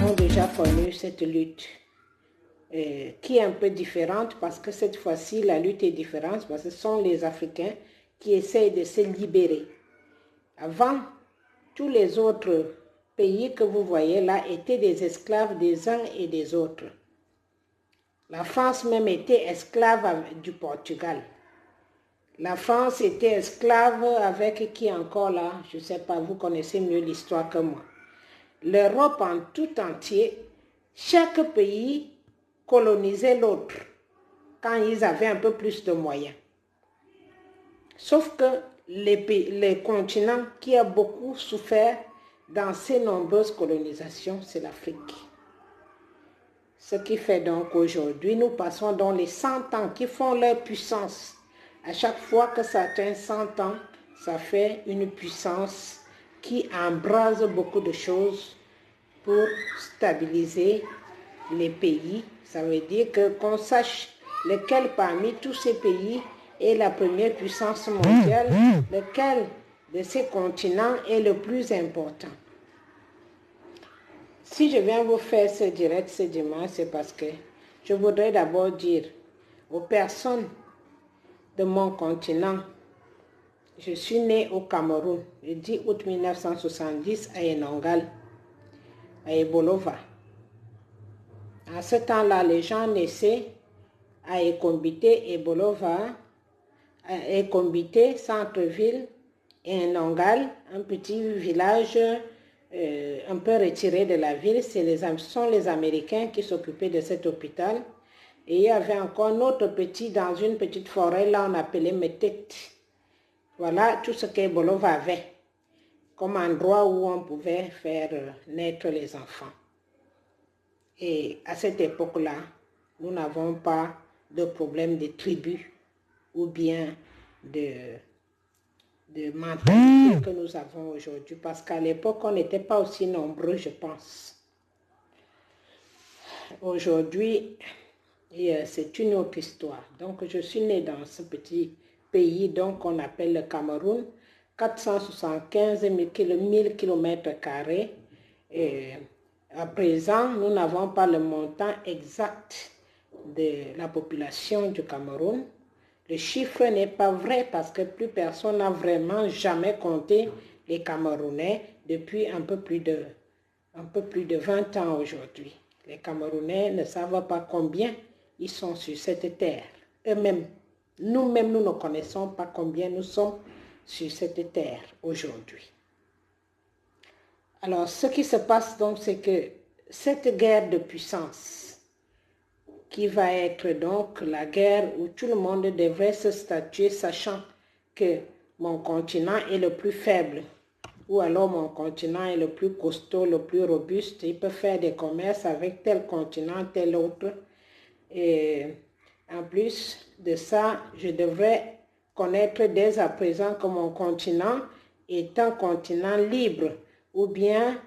Ont déjà connu cette lutte qui est un peu différente parce que cette fois-ci la lutte est différente parce que ce sont les Africains qui essayent de se libérer. Avant, tous les autres pays que vous voyez là étaient des esclaves des uns et des autres. La France même était esclave du Portugal. La France était esclave avec qui encore là? Je ne sais pas, vous connaissez mieux l'histoire que moi. L'Europe en tout entier, chaque pays colonisait l'autre quand ils avaient un peu plus de moyens. Sauf que les continents qui a beaucoup souffert dans ces nombreuses colonisations, c'est l'Afrique. Ce qui fait donc qu'aujourd'hui, nous passons dans les 100 ans qui font leur puissance. À chaque fois que ça atteint 100 ans, ça fait une puissance qui embrase beaucoup de choses pour stabiliser les pays. Ça veut dire qu'on sache lequel parmi tous ces pays est la première puissance mondiale, lequel de ces continents est le plus important. Si je viens vous faire ce direct ce dimanche, c'est parce que je voudrais d'abord dire aux personnes de mon continent, je suis né au Cameroun, le 10 août 1970 à Enongal, à Ebolova. En ce temps-là, les gens naissaient à Ekombité, Ebolova, à Ekombité, centre-ville, et Enongal, un petit village un peu retiré de la ville. Ce sont les Américains qui s'occupaient de cet hôpital. Et il y avait encore un autre petit, dans une petite forêt, là on appelait Metet. Voilà tout ce qu'Ebolova avait comme endroit où on pouvait faire naître les enfants. Et à cette époque-là, nous n'avons pas de problème de tribus ou bien de mentalité que nous avons aujourd'hui. Parce qu'à l'époque, on n'était pas aussi nombreux, je pense. Aujourd'hui, c'est une autre histoire. Donc, je suis née dans ce petit pays donc on appelle le Cameroun, 475 000 km². Et à présent, nous n'avons pas le montant exact de la population du Cameroun. Le chiffre n'est pas vrai parce que plus personne n'a vraiment jamais compté les Camerounais depuis un peu plus de 20 ans aujourd'hui. Les Camerounais ne savent pas combien ils sont sur cette terre. Eux-mêmes, nous-mêmes, nous ne connaissons pas combien nous sommes sur cette terre aujourd'hui. Alors, ce qui se passe donc, c'est que cette guerre de puissance, qui va être donc la guerre où tout le monde devrait se statuer, sachant que mon continent est le plus faible, ou alors mon continent est le plus costaud, le plus robuste, il peut faire des commerces avec tel continent, tel autre. Et en plus de ça, je devrais connaître dès à présent que mon continent est un continent libre, ou bien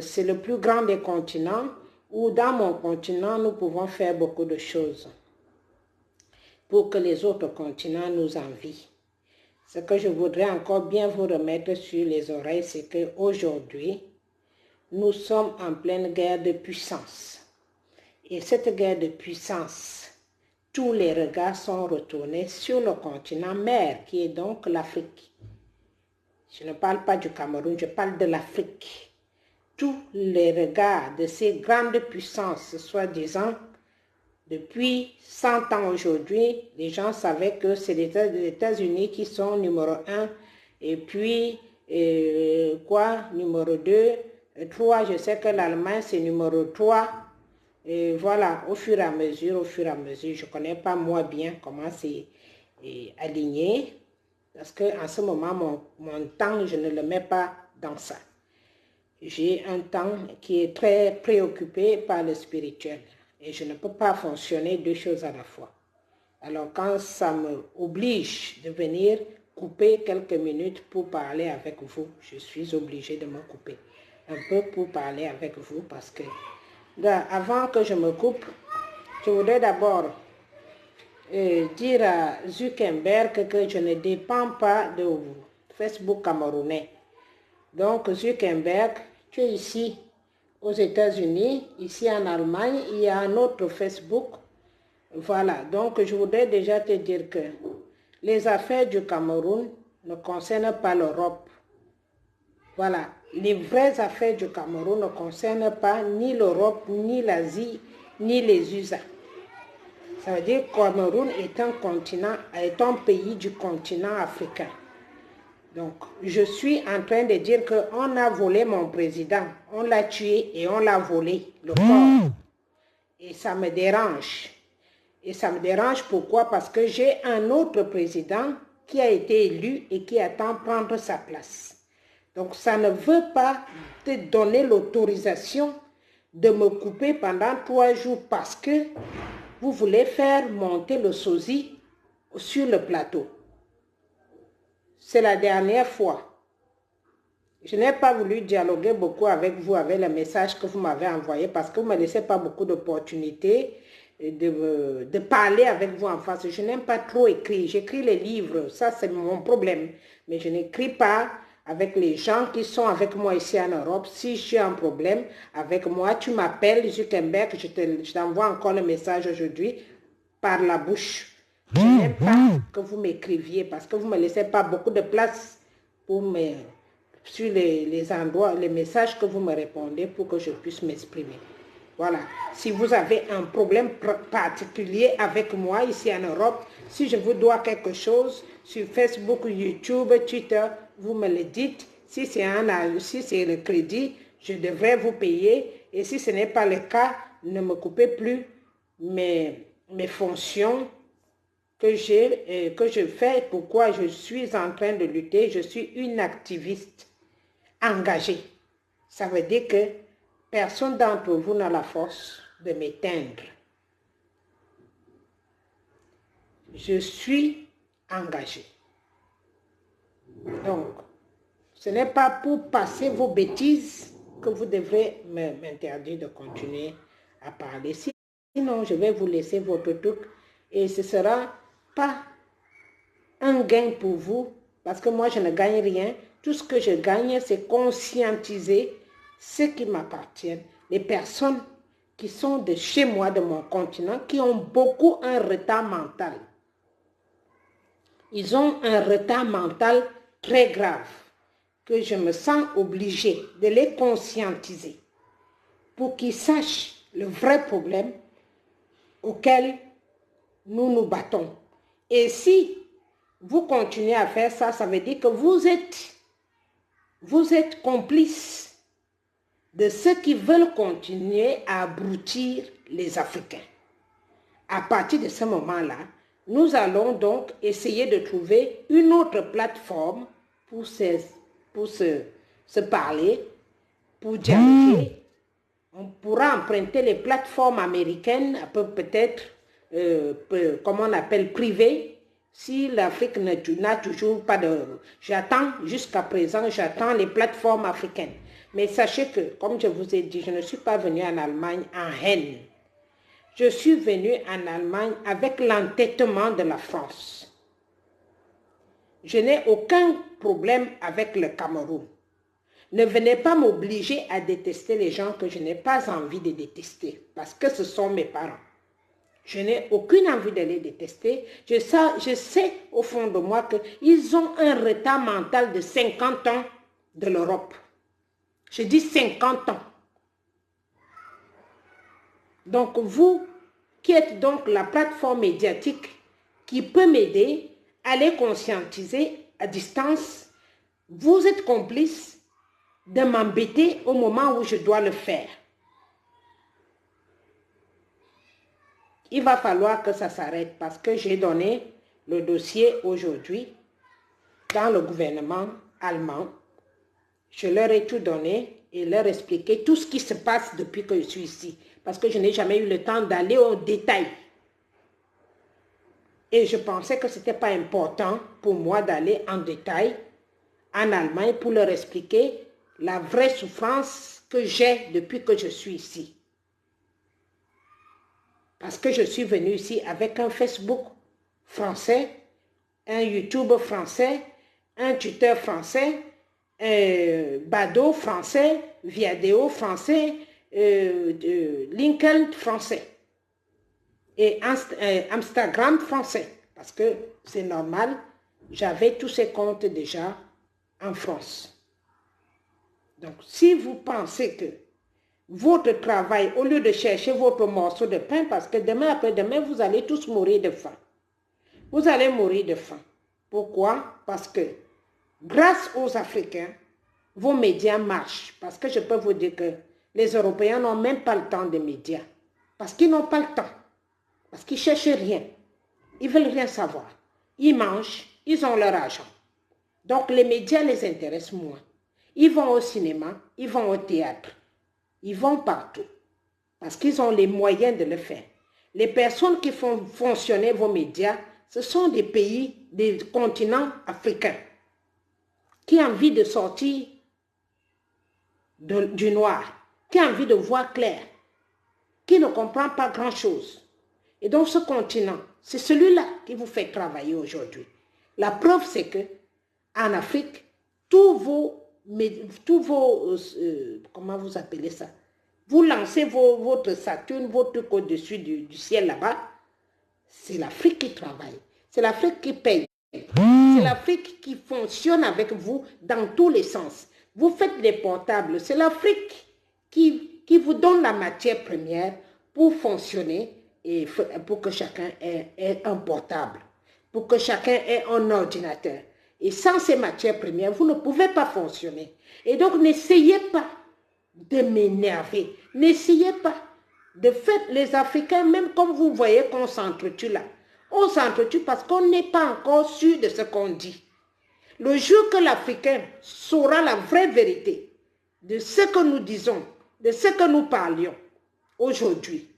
c'est le plus grand des continents, où dans mon continent, nous pouvons faire beaucoup de choses pour que les autres continents nous envient. Ce que je voudrais encore bien vous remettre sur les oreilles, c'est qu'aujourd'hui, nous sommes en pleine guerre de puissance. Et cette guerre de puissance, tous les regards sont retournés sur le continent mère, qui est donc l'Afrique. Je ne parle pas du Cameroun, je parle de l'Afrique. Tous les regards de ces grandes puissances, soi-disant, depuis 100 ans aujourd'hui, les gens savaient que c'est les États-Unis qui sont numéro 1, et puis, numéro 2, 3, je sais que l'Allemagne c'est numéro 3, et voilà, au fur et à mesure, je ne connais pas moi bien comment c'est aligné, parce qu'en ce moment, mon temps, je ne le mets pas dans ça. J'ai un temps qui est très préoccupé par le spirituel et je ne peux pas fonctionner deux choses à la fois. Alors quand ça me oblige de venir couper quelques minutes pour parler avec vous, je suis obligée de me couper un peu pour parler avec vous parce que avant que je me coupe, je voudrais d'abord dire à Zuckerberg que je ne dépends pas de Facebook camerounais. Donc Zuckerberg, tu es ici aux États-Unis, ici en Allemagne, il y a un autre Facebook. Voilà, donc je voudrais déjà te dire que les affaires du Cameroun ne concernent pas l'Europe. Voilà, les vraies affaires du Cameroun ne concernent pas ni l'Europe, ni l'Asie, ni les USA. Ça veut dire que le Cameroun est un continent, est un pays du continent africain. Donc, je suis en train de dire qu'on a volé mon président, on l'a tué et on l'a volé, le corps. Et ça me dérange. Et ça me dérange pourquoi? Parce que j'ai un autre président qui a été élu et qui attend prendre sa place. Donc, ça ne veut pas te donner l'autorisation de me couper pendant 3 jours parce que vous voulez faire monter le sosie sur le plateau. C'est la dernière fois. Je n'ai pas voulu dialoguer beaucoup avec vous, avec les messages que vous m'avez envoyés parce que vous ne me laissez pas beaucoup d'opportunités de parler avec vous en face. Je n'aime pas trop écrire. J'écris les livres, ça c'est mon problème. Mais je n'écris pas avec les gens qui sont avec moi ici en Europe. Si j'ai un problème avec moi, tu m'appelles, Zuckerberg, je t'envoie encore le message aujourd'hui par la bouche. Je n'aime pas que vous m'écriviez parce que vous ne me laissez pas beaucoup de place pour sur les endroits, les messages que vous me répondez pour que je puisse m'exprimer. Voilà. Si vous avez un problème particulier avec moi ici en Europe, si je vous dois quelque chose sur Facebook, YouTube, Twitter, vous me le dites. Si c'est le crédit, je devrais vous payer. Et si ce n'est pas le cas, ne me coupez plus mes fonctions que je fais, pourquoi je suis en train de lutter. Je suis une activiste engagée. Ça veut dire que personne d'entre vous n'a la force de m'éteindre. Je suis engagée. Donc, ce n'est pas pour passer vos bêtises que vous devrez m'interdire de continuer à parler. Sinon, je vais vous laisser votre truc et ce ne sera pas un gain pour vous parce que moi, je ne gagne rien. Tout ce que je gagne, c'est conscientiser ceux qui m'appartiennent, les personnes qui sont de chez moi, de mon continent, qui ont beaucoup un retard mental. Ils ont un retard mental très grave que je me sens obligée de les conscientiser pour qu'ils sachent le vrai problème auquel nous nous battons. Et si vous continuez à faire ça, ça veut dire que vous êtes complices de ceux qui veulent continuer à abrutir les Africains. À partir de ce moment-là, nous allons donc essayer de trouver une autre plateforme pour se parler, pour dialoguer. On pourra emprunter les plateformes américaines, peut-être, comment on appelle, privées. Si l'Afrique n'a toujours pas de... J'attends, jusqu'à présent, j'attends les plateformes africaines. Mais sachez que, comme je vous ai dit, je ne suis pas venue en Allemagne en haine. Je suis venue en Allemagne avec l'entêtement de la France. Je n'ai aucun problème avec le Cameroun. Ne venez pas m'obliger à détester les gens que je n'ai pas envie de détester, parce que ce sont mes parents. Je n'ai aucune envie de les détester. Je sais au fond de moi qu'ils ont un retard mental de 50 ans de l'Europe. Je dis 50 ans. Donc vous, qui êtes donc la plateforme médiatique qui peut m'aider à les conscientiser à distance, vous êtes complice de m'embêter au moment où je dois le faire. Il va falloir que ça s'arrête parce que j'ai donné le dossier aujourd'hui dans le gouvernement allemand. Je leur ai tout donné et leur expliqué tout ce qui se passe depuis que je suis ici. Parce que je n'ai jamais eu le temps d'aller au détail. Et je pensais que ce n'était pas important pour moi d'aller en détail en Allemagne pour leur expliquer la vraie souffrance que j'ai depuis que je suis ici. Parce que je suis venue ici avec un Facebook français, un YouTube français, un Twitter français, Bado français, Viadeo français, LinkedIn français et Instagram français. Parce que c'est normal, j'avais tous ces comptes déjà en France. Donc, si vous pensez que votre travail, au lieu de chercher votre morceau de pain, parce que demain après-demain, vous allez tous mourir de faim. Vous allez mourir de faim. Pourquoi? Parce que grâce aux Africains, vos médias marchent. Parce que je peux vous dire que les Européens n'ont même pas le temps des médias. Parce qu'ils n'ont pas le temps. Parce qu'ils ne cherchent rien. Ils ne veulent rien savoir. Ils mangent, ils ont leur argent. Donc les médias les intéressent moins. Ils vont au cinéma, ils vont au théâtre. Ils vont partout. Parce qu'ils ont les moyens de le faire. Les personnes qui font fonctionner vos médias, ce sont des pays, des continents africains qui ont envie de sortir du noir, qui ont envie de voir clair, qui ne comprend pas grand-chose. Et donc ce continent, c'est celui-là qui vous fait travailler aujourd'hui. La preuve, c'est que en Afrique, tous vos comment vous appelez ça? Vous lancez votre Saturne, votre truc au-dessus du ciel là-bas, c'est l'Afrique qui travaille. C'est l'Afrique qui paye. C'est l'Afrique qui fonctionne avec vous dans tous les sens. Vous faites des portables. C'est l'Afrique qui vous donne la matière première pour fonctionner et pour que chacun ait un portable, pour que chacun ait un ordinateur. Et sans ces matières premières, vous ne pouvez pas fonctionner. Et donc, n'essayez pas de m'énerver. N'essayez pas. De fait, les Africains, même comme vous voyez qu'on s'entretue là, on s'entretue parce qu'on n'est pas encore sûr de ce qu'on dit. Le jour que l'Africain saura la vraie vérité de ce que nous disons, de ce que nous parlions aujourd'hui,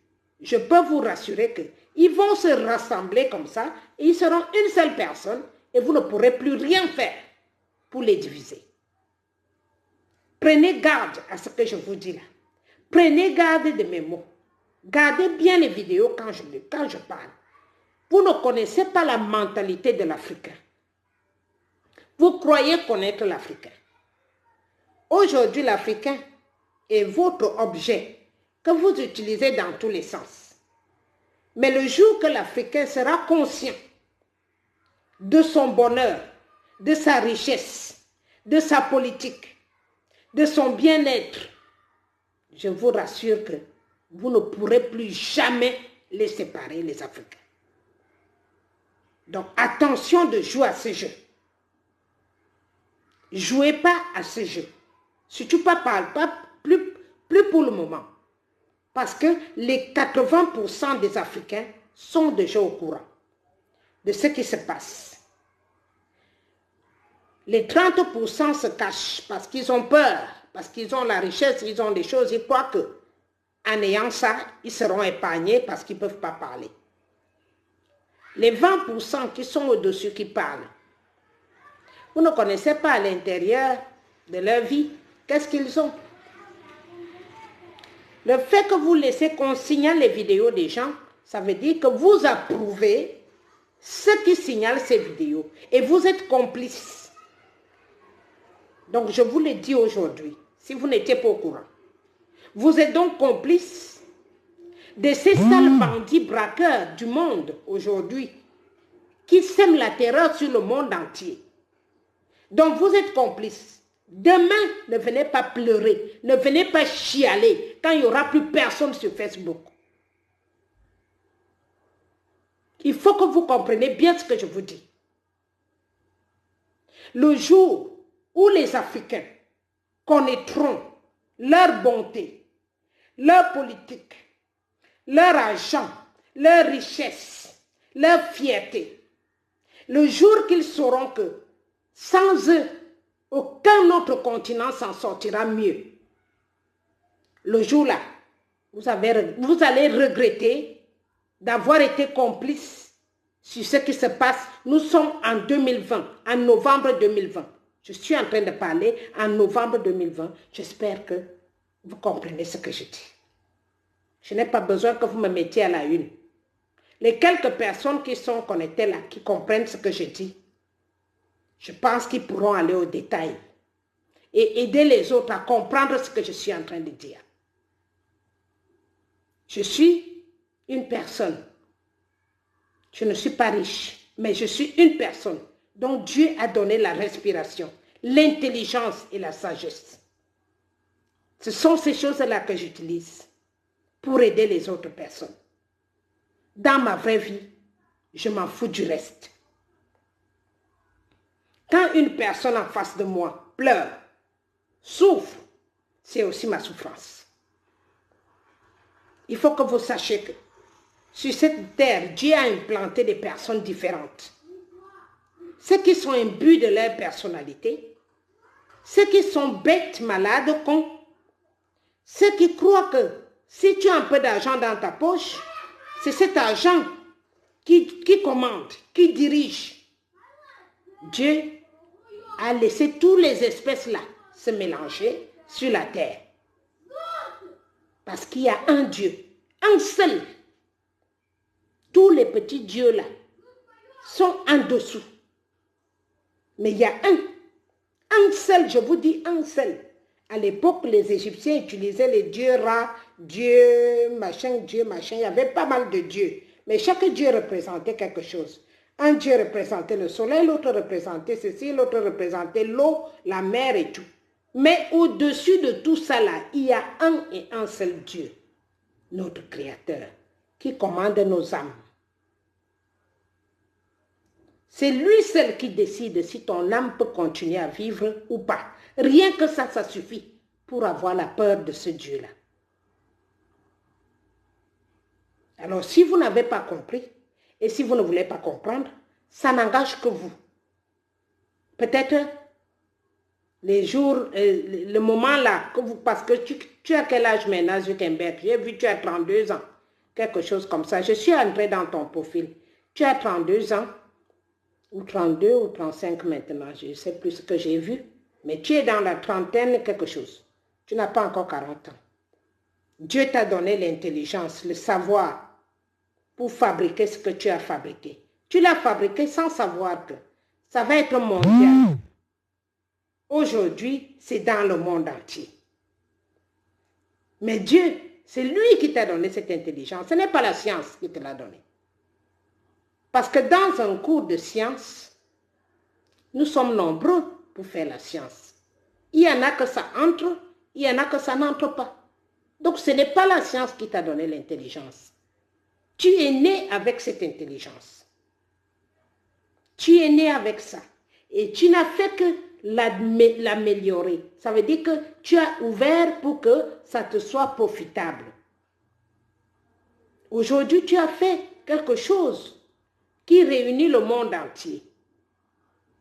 je peux vous rassurer qu'ils vont se rassembler comme ça et ils seront une seule personne et vous ne pourrez plus rien faire pour les diviser. Prenez garde à ce que je vous dis là. Prenez garde de mes mots. Gardez bien les vidéos quand je parle. Vous ne connaissez pas la mentalité de l'Africain. Vous croyez connaître l'Africain. Aujourd'hui, l'Africain est votre objet que vous utilisez dans tous les sens. Mais le jour que l'Africain sera conscient de son bonheur, de sa richesse, de sa politique, de son bien-être, je vous rassure que vous ne pourrez plus jamais les séparer, les Africains. Donc, attention de jouer à ce jeu. Jouez pas à ce jeu. Surtout pas plus pour le moment. Parce que les 80% des Africains sont déjà au courant de ce qui se passe. Les 30% se cachent parce qu'ils ont peur, parce qu'ils ont la richesse, ils ont des choses, ils croient qu'en ayant ça, ils seront épargnés parce qu'ils ne peuvent pas parler. Les 20% qui sont au-dessus, qui parlent, vous ne connaissez pas à l'intérieur de leur vie, qu'est-ce qu'ils ont? Le fait que vous laissez qu'on signale les vidéos des gens, ça veut dire que vous approuvez ceux qui signalent ces vidéos et vous êtes complices. Donc je vous le dis aujourd'hui, si vous n'étiez pas au courant, vous êtes donc complices de ces sales bandits braqueurs du monde aujourd'hui qui sèment la terreur sur le monde entier. Donc vous êtes complices. Demain, ne venez pas pleurer, ne venez pas chialer quand il n'y aura plus personne sur Facebook. Il faut que vous compreniez bien ce que je vous dis. Le jour où les Africains connaîtront leur bonté, leur politique, leur argent, leur richesse, leur fierté, le jour qu'ils sauront que sans eux, aucun autre continent s'en sortira mieux. Le jour-là, vous allez regretter d'avoir été complice sur ce qui se passe. Nous sommes en 2020, en novembre 2020. Je suis en train de parler en novembre 2020. J'espère que vous comprenez ce que je dis. Je n'ai pas besoin que vous me mettiez à la une. Les quelques personnes qui sont connectées là, qui comprennent ce que je dis, je pense qu'ils pourront aller au détail et aider les autres à comprendre ce que je suis en train de dire. Je suis une personne. Je ne suis pas riche, mais je suis une personne dont Dieu a donné la respiration, l'intelligence et la sagesse. Ce sont ces choses-là que j'utilise pour aider les autres personnes. Dans ma vraie vie, je m'en fous du reste. Quand une personne en face de moi pleure, souffre, c'est aussi ma souffrance. Il faut que vous sachiez que sur cette terre, Dieu a implanté des personnes différentes. Ceux qui sont imbus de leur personnalité, ceux qui sont bêtes, malades, cons, ceux qui croient que si tu as un peu d'argent dans ta poche, c'est cet argent qui commande, qui dirige. Dieu a laissé toutes les espèces là se mélanger sur la terre. Parce qu'il y a un Dieu, un seul. Tous les petits dieux là sont en dessous. Mais il y a un seul, je vous dis un seul. À l'époque, les Égyptiens utilisaient les dieux Ra, Dieu machin, il y avait pas mal de dieux. Mais chaque dieu représentait quelque chose. Un dieu représentait le soleil, l'autre représentait ceci, l'autre représentait l'eau, la mer et tout. Mais au-dessus de tout ça là, il y a un et un seul Dieu, notre Créateur, qui commande nos âmes. C'est lui seul qui décide si ton âme peut continuer à vivre ou pas. Rien que ça suffit pour avoir la peur de ce Dieu-là. Alors, si vous n'avez pas compris, et si vous ne voulez pas comprendre, ça n'engage que vous. Peut-être les jours, le moment là, que vous, parce que tu as quel âge maintenant, Zuckerberg? J'ai vu tu as 32 ans, quelque chose comme ça. Je suis entrée dans ton profil. Tu as 32 ans, ou 32 ou 35 maintenant, je ne sais plus ce que j'ai vu. Mais tu es dans la trentaine, quelque chose. Tu n'as pas encore 40 ans. Dieu t'a donné l'intelligence, le savoir pour fabriquer ce que tu as fabriqué. Tu l'as fabriqué sans savoir que ça va être mondial. Aujourd'hui, c'est dans le monde entier. Mais Dieu, c'est lui qui t'a donné cette intelligence. Ce n'est pas la science qui te l'a donnée. Parce que dans un cours de science, nous sommes nombreux pour faire la science. Il y en a que ça entre, il y en a que ça n'entre pas. Donc ce n'est pas la science qui t'a donné l'intelligence. Tu es né avec cette intelligence. Tu es né avec ça. Et tu n'as fait que l'améliorer. Ça veut dire que tu as ouvert pour que ça te soit profitable. Aujourd'hui, tu as fait quelque chose qui réunit le monde entier.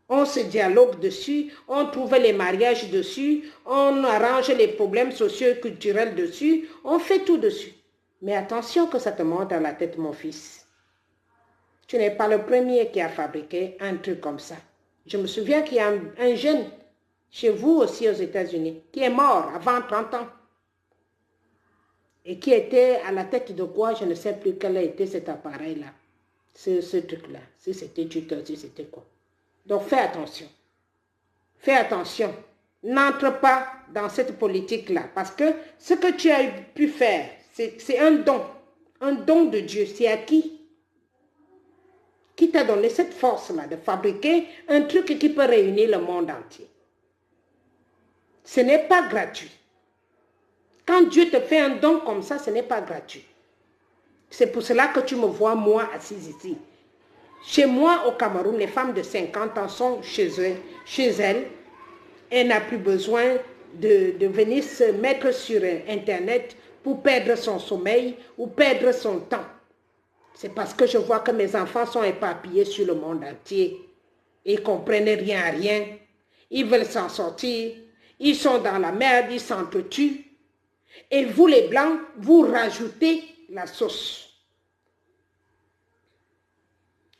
On se dialogue dessus, on trouve les mariages dessus, on arrange les problèmes sociaux et culturels dessus, on fait tout dessus. Mais attention que ça te monte dans la tête, mon fils. Tu n'es pas le premier qui a fabriqué un truc comme ça. Je me souviens qu'il y a un jeune, chez vous aussi aux États-Unis, qui est mort avant 30 ans. Et qui était à la tête de quoi, je ne sais plus quel était cet appareil-là. Ce truc-là, si c'était Twitter, si c'était quoi. Donc fais attention. Fais attention. N'entre pas dans cette politique-là. Parce que ce que tu as pu faire, c'est un don. Un don de Dieu. C'est à qui? Qui t'a donné cette force-là de fabriquer un truc qui peut réunir le monde entier. Ce n'est pas gratuit. Quand Dieu te fait un don comme ça, ce n'est pas gratuit. C'est pour cela que tu me vois, moi, assise ici. Chez moi, au Cameroun, les femmes de 50 ans sont chez elles. Elle n'a plus besoin de venir se mettre sur Internet pour perdre son sommeil ou perdre son temps. C'est parce que je vois que mes enfants sont éparpillés sur le monde entier. Ils ne comprennent rien à rien. Ils veulent s'en sortir. Ils sont dans la merde, ils s'entretuent. Et vous, les Blancs, vous rajoutez la sauce.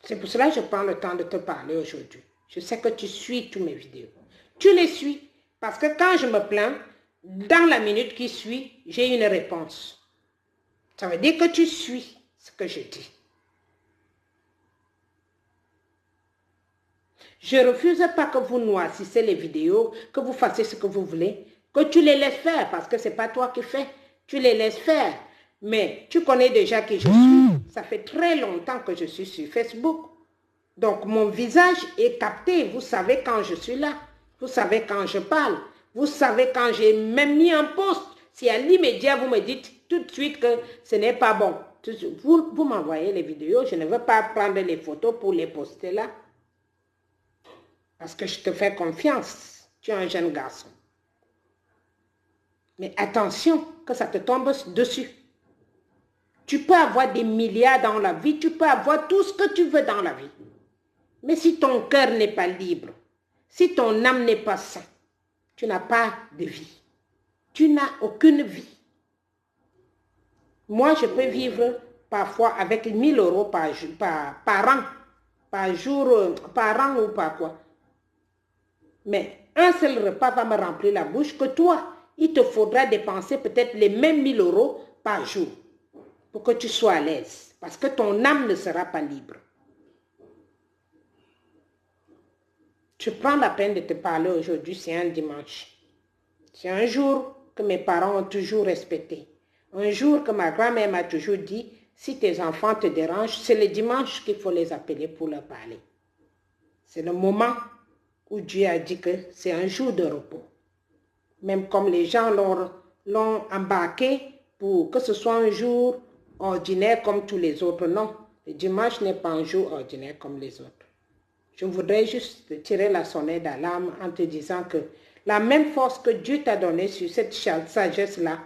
C'est pour cela que je prends le temps de te parler aujourd'hui. Je sais que tu suis toutes mes vidéos. Tu les suis. Parce que quand je me plains, dans la minute qui suit, j'ai une réponse. Ça veut dire que tu suis ce que je dis. Je ne refuse pas que vous noircissez les vidéos, que vous fassiez ce que vous voulez, que tu les laisses faire, parce que ce n'est pas toi qui fais. Tu les laisses faire. Mais tu connais déjà qui je suis. Ça fait très longtemps que je suis sur Facebook. Donc, mon visage est capté. Vous savez quand je suis là. Vous savez quand je parle. Vous savez quand j'ai même mis un post. Si à l'immédiat, vous me dites tout de suite que ce n'est pas bon. Vous m'envoyez les vidéos. Je ne veux pas prendre les photos pour les poster là. Parce que je te fais confiance. Tu es un jeune garçon. Mais attention que ça te tombe dessus. Tu peux avoir des milliards dans la vie. Tu peux avoir tout ce que tu veux dans la vie. Mais si ton cœur n'est pas libre, si ton âme n'est pas saine, tu n'as pas de vie. Tu n'as aucune vie. Moi, je peux vivre parfois avec 1000 € par an. Par an ou par quoi. Mais un seul repas va me remplir la bouche que toi, il te faudra dépenser peut-être les mêmes 1000 € par jour pour que tu sois à l'aise. Parce que ton âme ne sera pas libre. Je prends la peine de te parler aujourd'hui, c'est un dimanche. C'est un jour que mes parents ont toujours respecté. Un jour que ma grand-mère m'a toujours dit, si tes enfants te dérangent, c'est le dimanche qu'il faut les appeler pour leur parler. C'est le moment où Dieu a dit que c'est un jour de repos. Même comme les gens l'ont embarqué pour que ce soit un jour ordinaire comme tous les autres. Non, le dimanche n'est pas un jour ordinaire comme les autres. Je voudrais juste tirer la sonnette d'alarme en te disant que la même force que Dieu t'a donnée sur cette sagesse-là,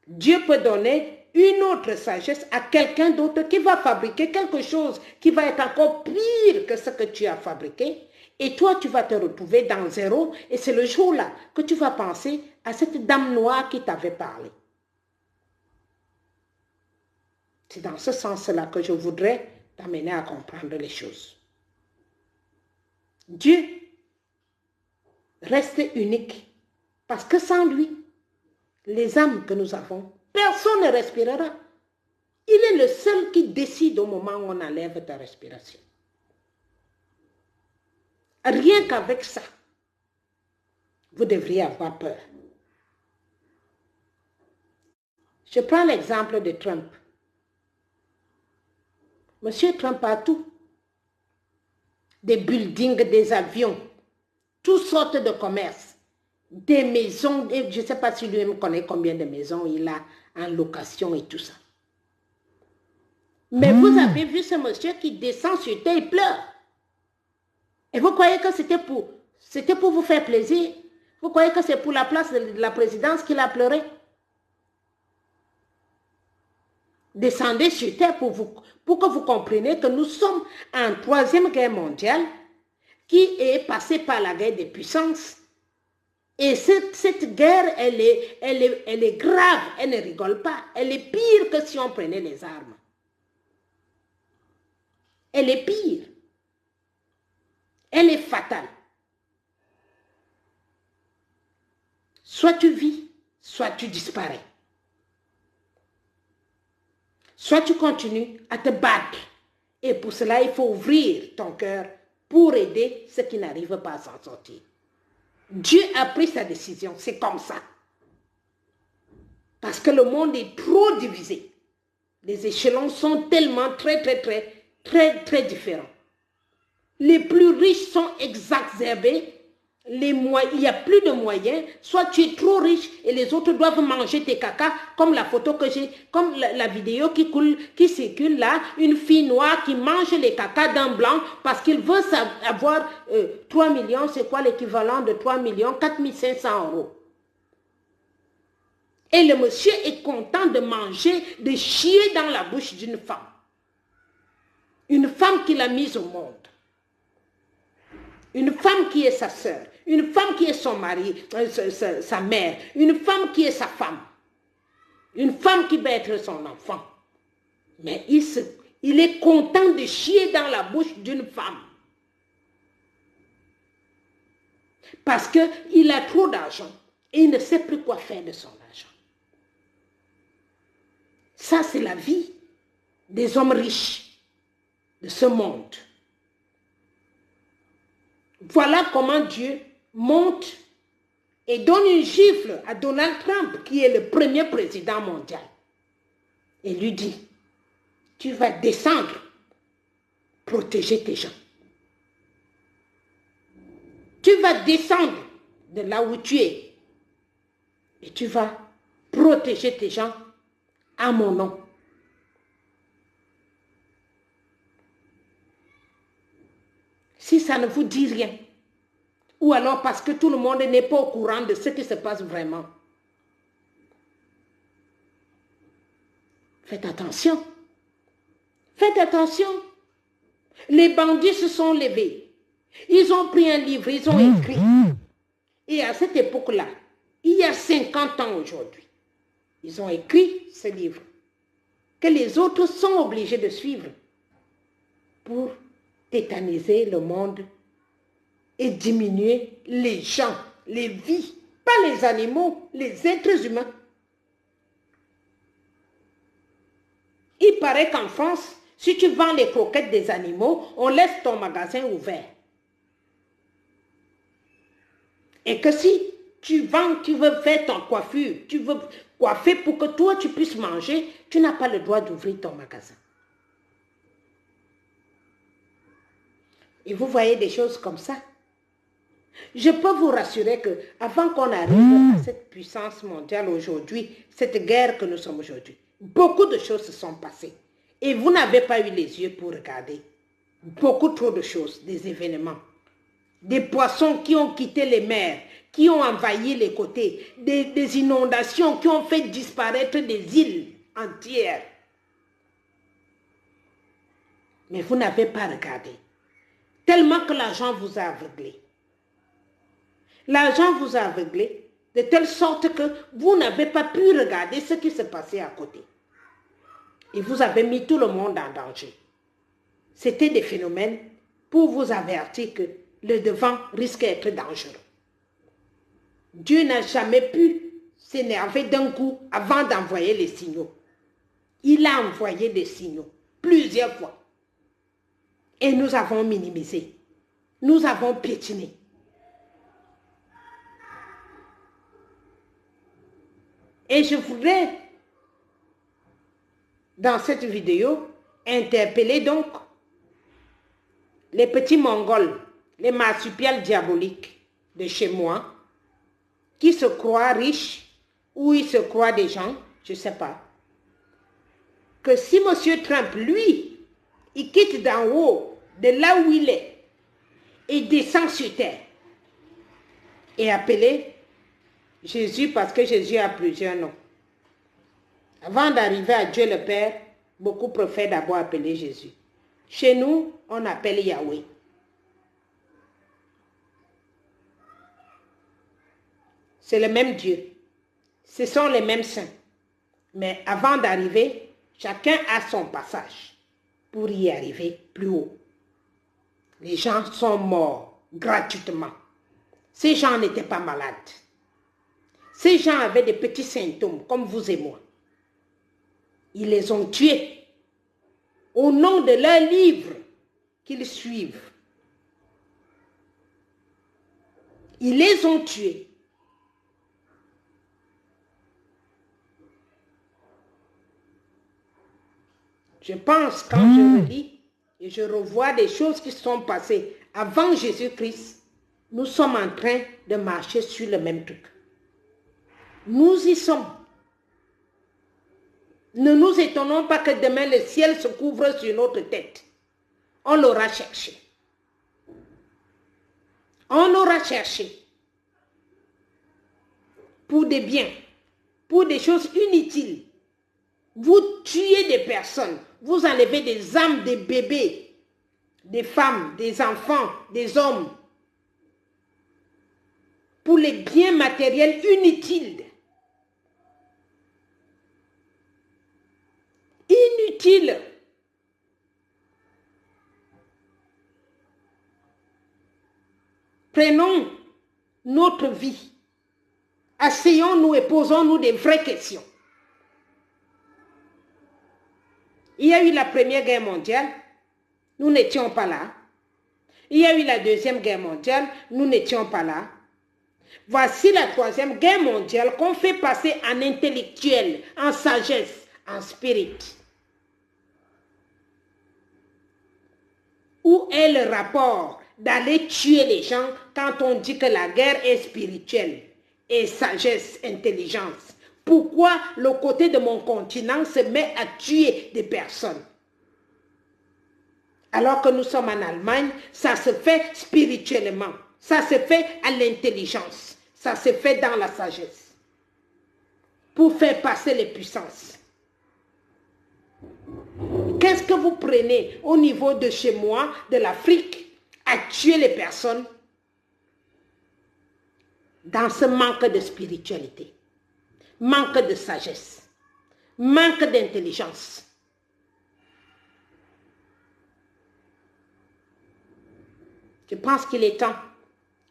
Dieu peut donner une autre sagesse à quelqu'un d'autre qui va fabriquer quelque chose qui va être encore pire que ce que tu as fabriqué. Et toi, tu vas te retrouver dans zéro. Et c'est le jour-là que tu vas penser à cette dame noire qui t'avait parlé. C'est dans ce sens-là que je voudrais t'amener à comprendre les choses. Dieu reste unique parce que sans lui, les âmes que nous avons, personne ne respirera. Il est le seul qui décide au moment où on enlève ta respiration. Rien qu'avec ça, vous devriez avoir peur. Je prends l'exemple de Trump. Monsieur Trump a tout. Des buildings, des avions, toutes sortes de commerces, des maisons, je ne sais pas si lui-même connaît combien de maisons il a en location et tout ça. Mais vous avez vu ce monsieur qui descend sur terre et pleure. Et vous croyez que c'était pour vous faire plaisir? Vous croyez que c'est pour la place de la présidence qu'il a pleuré? Descendez sur terre pour que vous compreniez que nous sommes en 3e guerre mondiale qui est passée par la guerre des puissances. Et cette guerre, elle est grave, elle ne rigole pas. Elle est pire que si on prenait les armes. Elle est pire. Elle est fatale. Soit tu vis, soit tu disparais. Soit tu continues à te battre. Et pour cela, il faut ouvrir ton cœur pour aider ceux qui n'arrivent pas à s'en sortir. Dieu a pris sa décision, c'est comme ça. Parce que le monde est trop divisé. Les échelons sont tellement très différents. Les plus riches sont exacerbés. Il n'y a plus de moyens. Soit tu es trop riche et les autres doivent manger tes cacas, comme la photo que j'ai, comme la vidéo qui circule là, une fille noire qui mange les cacas d'un blanc parce qu'il veut avoir 3 millions, c'est quoi l'équivalent de 3 millions? 4 500 €. Et le monsieur est content de manger, de chier dans la bouche d'une femme. Une femme qu'il a mise au monde. Une femme qui est sa sœur. Une femme qui est son mari, sa mère. Une femme qui est sa femme. Une femme qui va être son enfant. Mais il est content de chier dans la bouche d'une femme. Parce qu'il a trop d'argent. Et il ne sait plus quoi faire de son argent. Ça, c'est la vie des hommes riches de ce monde. Voilà comment Dieu monte et donne une gifle à Donald Trump, qui est le premier président mondial. Et lui dit, tu vas descendre, protéger tes gens. Tu vas descendre de là où tu es et tu vas protéger tes gens à mon nom. Si ça ne vous dit rien, ou alors parce que tout le monde n'est pas au courant de ce qui se passe vraiment, faites attention. Faites attention. Les bandits se sont levés. Ils ont pris un livre, ils ont écrit. Et à cette époque-là, il y a 50 ans aujourd'hui, ils ont écrit ce livre que les autres sont obligés de suivre pour tétaniser le monde et diminuer les gens, les vies, pas les animaux, les êtres humains. Il paraît qu'en France, si tu vends les croquettes des animaux, on laisse ton magasin ouvert. Et que si tu vends, tu veux faire ton coiffure, tu veux coiffer pour que toi tu puisses manger, tu n'as pas le droit d'ouvrir ton magasin. Et vous voyez des choses comme ça. Je peux vous rassurer que avant qu'on arrive à cette puissance mondiale aujourd'hui, cette guerre que nous sommes aujourd'hui, beaucoup de choses se sont passées. Et vous n'avez pas eu les yeux pour regarder. Beaucoup trop de choses, des événements. Des poissons qui ont quitté les mers, qui ont envahi les côtés, des inondations qui ont fait disparaître des îles entières. Mais vous n'avez pas regardé. Tellement que l'argent vous a aveuglé. L'argent vous a aveuglé de telle sorte que vous n'avez pas pu regarder ce qui se passait à côté. Et vous avez mis tout le monde en danger. C'était des phénomènes pour vous avertir que le devant risque d'être dangereux. Dieu n'a jamais pu s'énerver d'un coup avant d'envoyer les signaux. Il a envoyé des signaux plusieurs fois. Et nous avons minimisé. Nous avons piétiné. Et je voudrais, dans cette vidéo, interpeller donc les petits Mongols, les marsupiales diaboliques de chez moi, qui se croient riches ou ils se croient des gens, je ne sais pas, que si M. Trump, lui, il quitte d'en haut, de là où il est, et descend sur terre, et appelé Jésus, parce que Jésus a plusieurs noms. Avant d'arriver à Dieu le Père, beaucoup préfèrent d'abord appeler Jésus. Chez nous, on appelle Yahweh. C'est le même Dieu. Ce sont les mêmes saints. Mais avant d'arriver, chacun a son passage pour y arriver plus haut. Les gens sont morts gratuitement. Ces gens n'étaient pas malades. Ces gens avaient des petits symptômes comme vous et moi. Ils les ont tués au nom de leur livre qu'ils suivent. Ils les ont tués. Je pense, quand je relis et je revois des choses qui sont passées avant Jésus-Christ, nous sommes en train de marcher sur le même truc. Nous y sommes. Ne nous étonnons pas que demain le ciel se couvre sur notre tête. On l'aura cherché. On l'aura cherché. Pour des biens, pour des choses inutiles. Vous tuez des personnes. Vous enlevez des âmes, des bébés, des femmes, des enfants, des hommes. Pour les biens matériels inutiles. Inutiles. Prenons notre vie. Asseyons-nous et posons-nous des vraies questions. Il y a eu la Première Guerre mondiale. Nous n'étions pas là. Il y a eu la Deuxième Guerre mondiale, nous n'étions pas là. Voici la Troisième Guerre mondiale qu'on fait passer en intellectuel, en sagesse, en spirit. Où est le rapport d'aller tuer les gens quand on dit que la guerre est spirituelle et sagesse, intelligence? Pourquoi le côté de mon continent se met à tuer des personnes? Alors que nous sommes en Allemagne, ça se fait spirituellement, ça se fait à l'intelligence, ça se fait dans la sagesse, pour faire passer les puissances. Qu'est-ce que vous prenez au niveau de chez moi, de l'Afrique, à tuer les personnes dans ce manque de spiritualité, manque de sagesse, manque d'intelligence? Je pense qu'il est temps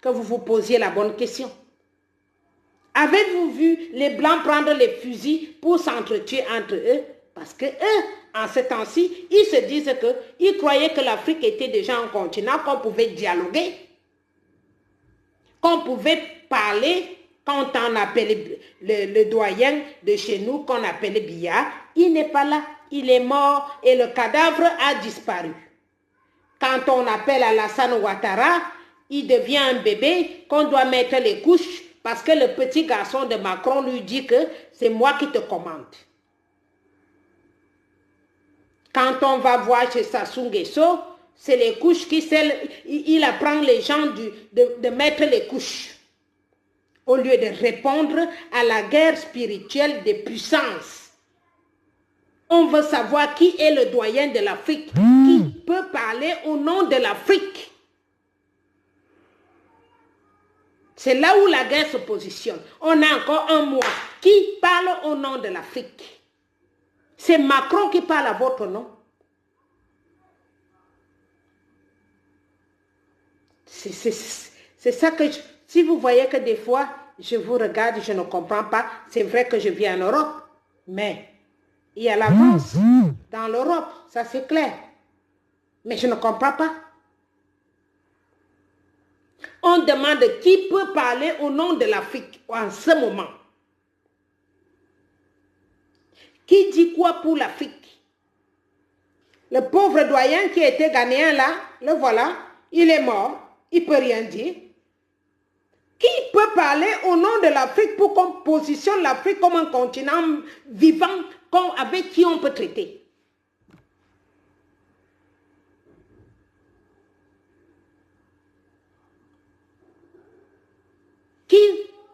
que vous vous posiez la bonne question. Avez-vous vu les Blancs prendre les fusils pour s'entretuer entre eux? Parce que eux, en ce temps-ci, ils se disent qu'ils croyaient que l'Afrique était déjà un continent, qu'on pouvait dialoguer, qu'on pouvait parler. Quand on appelait le doyen de chez nous, qu'on appelait Biya, il n'est pas là, il est mort et le cadavre a disparu. Quand on appelle Alassane Ouattara, il devient un bébé qu'on doit mettre les couches parce que le petit garçon de Macron lui dit que c'est moi qui te commande. Quand on va voir chez Sassou Nguesso, c'est les couches il apprend les gens de mettre les couches au lieu de répondre à la guerre spirituelle des puissances. On veut savoir qui est le doyen de l'Afrique, qui peut parler au nom de l'Afrique. C'est là où la guerre se positionne. On a encore un mois. Qui parle au nom de l'Afrique? C'est Macron qui parle à votre nom. C'est ça que si vous voyez que des fois, je vous regarde, je ne comprends pas. C'est vrai que je vis en Europe, mais il y a l'avance dans l'Europe, ça c'est clair. Mais je ne comprends pas. On demande qui peut parler au nom de l'Afrique en ce moment. Qui dit quoi pour l'Afrique? Le pauvre doyen qui était ghanéen là, le voilà, il est mort, il ne peut rien dire. Qui peut parler au nom de l'Afrique pour qu'on positionne l'Afrique comme un continent vivant avec qui on peut traiter? Qui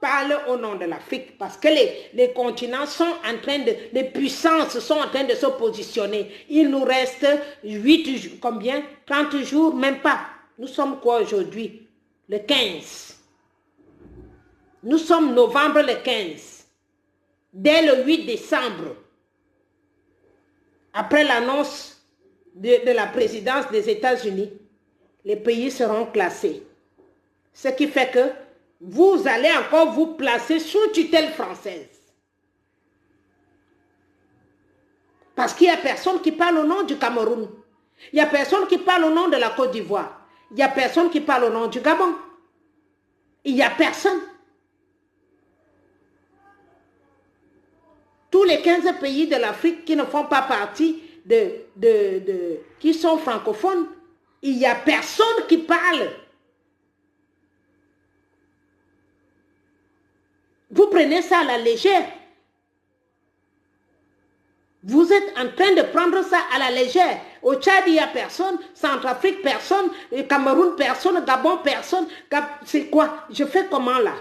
parle au nom de l'Afrique? Parce que les continents sont en train de, les puissances sont en train de se positionner. Il nous reste 8 jours, combien? 30 jours, même pas. Nous sommes quoi aujourd'hui? Le 15. Nous sommes novembre le 15. Dès le 8 décembre, après l'annonce de la présidence des États-Unis, les pays seront classés. Ce qui fait que vous allez encore vous placer sous tutelle française. Parce qu'il n'y a personne qui parle au nom du Cameroun. Il n'y a personne qui parle au nom de la Côte d'Ivoire. Il n'y a personne qui parle au nom du Gabon. Il n'y a personne. Tous les 15 pays de l'Afrique qui ne font pas partie qui sont francophones, il n'y a personne qui parle. Vous prenez ça à la légère. Vous êtes en train de prendre ça à la légère. Au Tchad, il n'y a personne. Centrafrique, personne. Cameroun, personne. Gabon, personne. C'est quoi? Je fais comment là?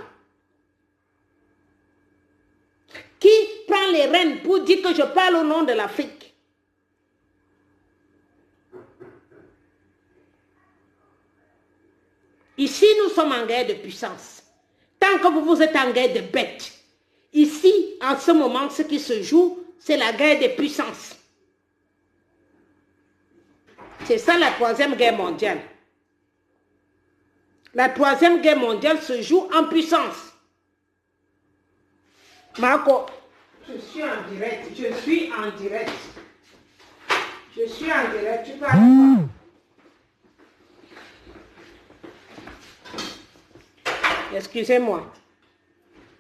Qui prend les rênes pour dire que je parle au nom de l'Afrique? Ici, nous sommes en guerre de puissance. Tant que vous êtes en guerre de bêtes, ici, en ce moment, ce qui se joue, c'est la guerre des puissances. C'est ça la Troisième Guerre mondiale. La Troisième Guerre mondiale se joue en puissance. Marco, je suis en direct. Tu parles pas. Excusez-moi.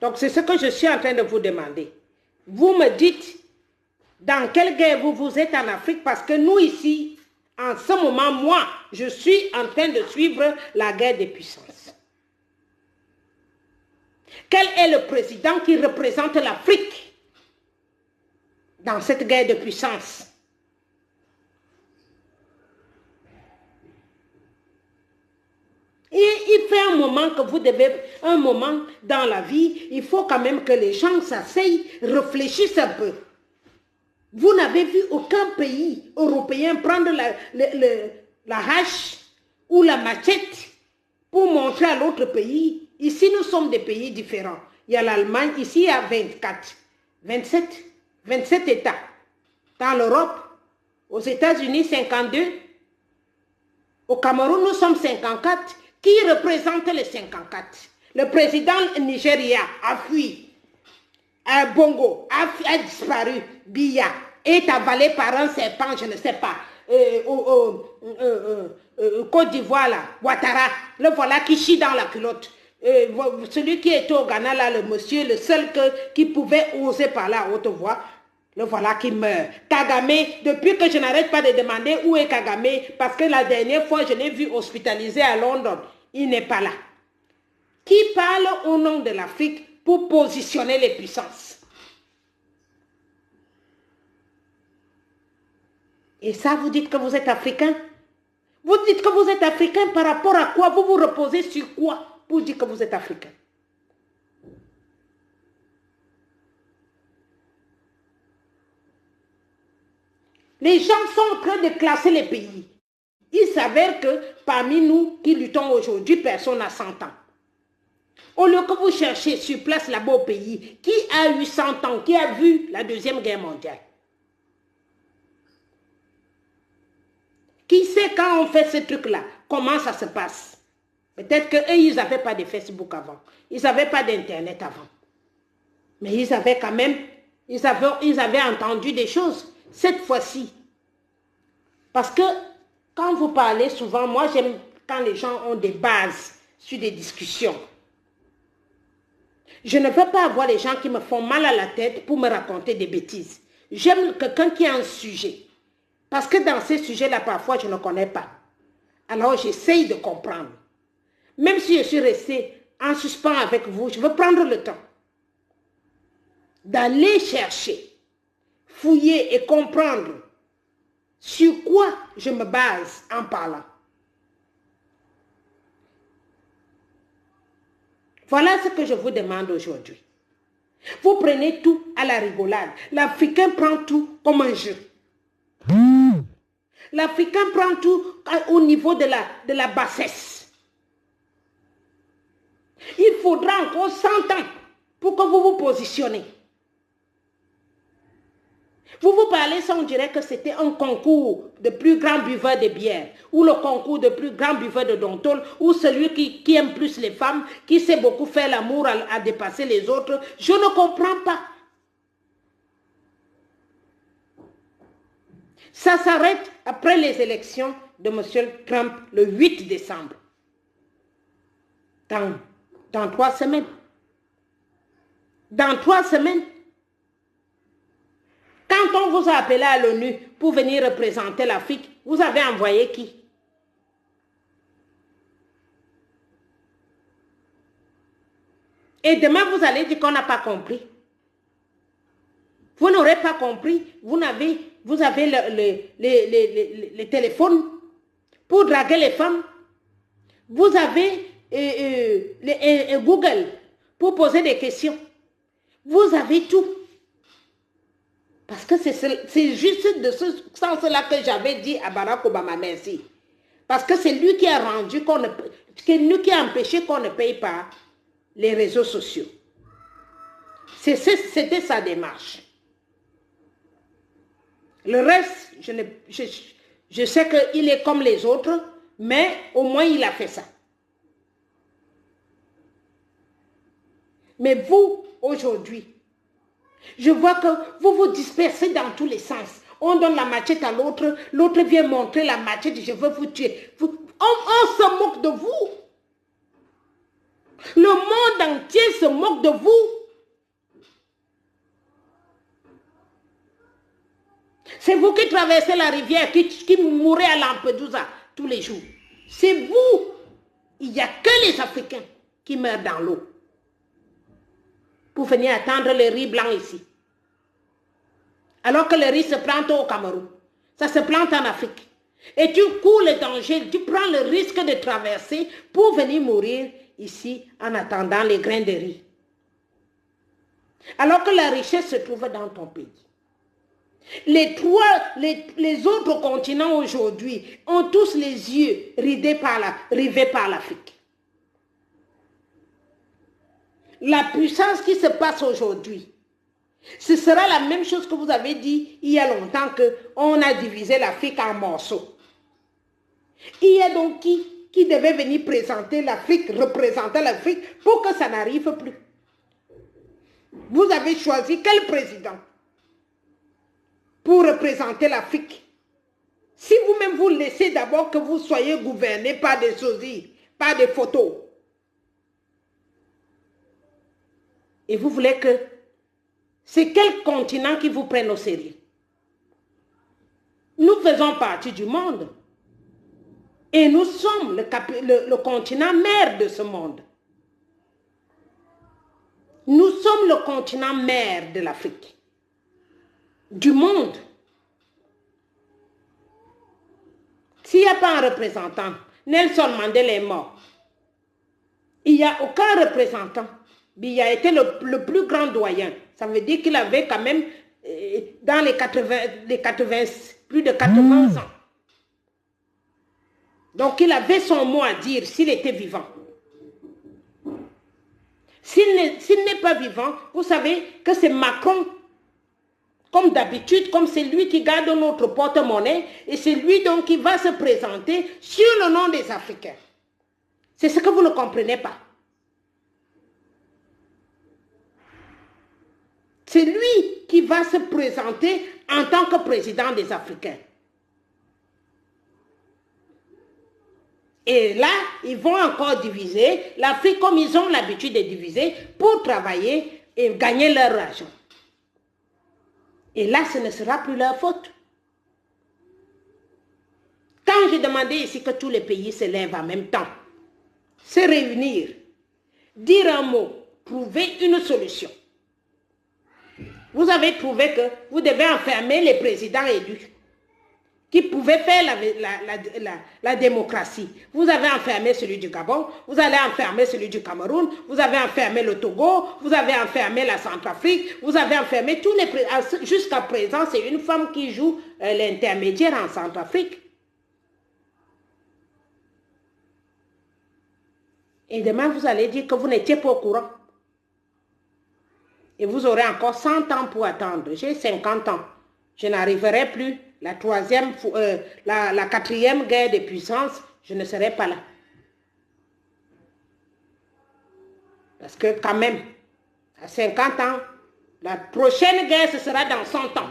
Donc, c'est ce que je suis en train de vous demander. Vous me dites dans quelle guerre vous êtes en Afrique, parce que nous ici, en ce moment, moi, je suis en train de suivre la guerre des puissances. Quel est le président qui représente l'Afrique dans cette guerre de puissance? Et il fait un moment que vous devez, un moment dans la vie, il faut quand même que les gens s'asseyent, réfléchissent un peu. Vous n'avez vu aucun pays européen prendre la hache ou la machette pour montrer à l'autre pays. Ici, nous sommes des pays différents. Il y a l'Allemagne, ici il y a 24, 27 États. Dans l'Europe, aux États-Unis, 52. Au Cameroun, nous sommes 54. Qui représente les 54? Le président Nigeria a fui. Bongo a disparu. Biya est avalé par un serpent, je ne sais pas. Côte d'Ivoire, là, Ouattara, le voilà qui chie dans la culotte. Celui qui était au Ghana, là, le monsieur, le seul qui pouvait oser parler à haute voix, le voilà qui meurt. Kagame, depuis que je n'arrête pas de demander où est Kagame, parce que la dernière fois, je l'ai vu hospitalisé à London. Il n'est pas là. Qui parle au nom de l'Afrique pour positionner les puissances? Et ça, vous dites que vous êtes africain? Vous dites que vous êtes africain par rapport à quoi? Vous vous reposez sur quoi pour dire que vous êtes africain? Les gens sont en train de classer les pays. Il s'avère que parmi nous qui luttons aujourd'hui, personne n'a 100 ans. Au lieu que vous cherchez sur place là-bas au pays, qui a eu 100 ans, qui a vu la Deuxième Guerre mondiale? Qui sait quand on fait ce truc-là, comment ça se passe? Peut-être qu'eux, ils n'avaient pas de Facebook avant. Ils n'avaient pas d'Internet avant. Mais ils avaient quand même, ils avaient entendu des choses. Cette fois-ci, parce que quand vous parlez souvent, moi j'aime quand les gens ont des bases sur des discussions. Je ne veux pas avoir les gens qui me font mal à la tête pour me raconter des bêtises. J'aime quelqu'un qui a un sujet. Parce que dans ces sujets-là, parfois, je ne connais pas. Alors, j'essaye de comprendre. Même si je suis restée en suspens avec vous, je veux prendre le temps d'aller chercher, fouiller et comprendre sur quoi je me base en parlant. Voilà ce que je vous demande aujourd'hui. Vous prenez tout à la rigolade. L'Africain prend tout comme un jeu. L'Africain prend tout au niveau de la bassesse. Il faudra encore 100 ans pour que vous vous positionnez. Vous parlez ça, on dirait que c'était un concours de plus grand buveur de bière, ou le concours de plus grand buveur de Dontol, ou celui qui aime plus les femmes, qui sait beaucoup faire l'amour à dépasser les autres. Je ne comprends pas. Ça s'arrête après les élections de M. Trump le 8 décembre. Dans 3 semaines. Dans 3 semaines. Quand on vous a appelé à l'ONU pour venir représenter l'Afrique, vous avez envoyé qui? Et demain, vous allez dire qu'on n'a pas compris. Vous n'aurez pas compris. Vous avez les téléphones pour draguer les femmes. Vous avez Google pour poser des questions. Vous avez tout. Parce que c'est juste de ce sens-là que j'avais dit à Barack Obama, merci. Parce que c'est lui qui a rendu qui a empêché qu'on ne paye pas les réseaux sociaux. C'était sa démarche. Le reste, je sais qu'il est comme les autres, mais au moins il a fait ça. Mais vous, aujourd'hui, je vois que vous vous dispersez dans tous les sens. On donne la machette à l'autre, l'autre vient montrer la machette, je veux vous tuer. On se moque de vous. Le entier se moque de vous. C'est vous qui traversez la rivière, qui mourrez à Lampedusa tous les jours. C'est vous. Il n'y a que les Africains qui meurent dans l'eau pour venir attendre le riz blanc ici. Alors que le riz se plante au Cameroun. Ça se plante en Afrique. Et tu cours le danger, tu prends le risque de traverser pour venir mourir ici en attendant les grains de riz. Alors que la richesse se trouve dans ton pays. Les autres continents aujourd'hui ont tous les yeux rivés par l'Afrique. La puissance qui se passe aujourd'hui, ce sera la même chose que vous avez dit il y a longtemps qu'on a divisé l'Afrique en morceaux. Il y a donc qui devait venir représenter l'Afrique pour que ça n'arrive plus. Vous avez choisi quel président pour représenter l'Afrique? Si vous-même vous laissez d'abord que vous soyez gouverné par des sosies, par des photos, et vous voulez que c'est quel continent qui vous prenne au sérieux? Nous faisons partie du monde. Et nous sommes le continent mère de ce monde. Nous sommes le continent mère de l'Afrique. Du monde. S'il n'y a pas un représentant, Nelson Mandela est mort. Il n'y a aucun représentant. Il a été le plus grand doyen. Ça veut dire qu'il avait quand même dans les 80, plus de 80 ans. Donc il avait son mot à dire s'il était vivant. S'il n'est pas vivant, vous savez que c'est Macron, comme d'habitude, comme c'est lui qui garde notre porte-monnaie, et c'est lui donc qui va se présenter sur le nom des Africains. C'est ce que vous ne comprenez pas. C'est lui qui va se présenter en tant que président des Africains. Et là, ils vont encore diviser l'Afrique comme ils ont l'habitude de diviser pour travailler et gagner leur argent. Et là, ce ne sera plus leur faute. Quand j'ai demandé ici que tous les pays se lèvent en même temps, se réunir, dire un mot, trouver une solution. Vous avez trouvé que vous devez enfermer les présidents élus qui pouvaient faire la démocratie. Vous avez enfermé celui du Gabon, vous allez enfermer celui du Cameroun, vous avez enfermé le Togo, vous avez enfermé la Centrafrique, vous avez enfermé tous les présidents. Jusqu'à présent, c'est une femme qui joue l'intermédiaire en Centrafrique. Et demain, vous allez dire que vous n'étiez pas au courant. Et vous aurez encore 100 ans pour attendre. J'ai 50 ans. Je n'arriverai plus. La quatrième guerre des puissances, je ne serai pas là. Parce que quand même, à 50 ans, la prochaine guerre, ce sera dans 100 ans.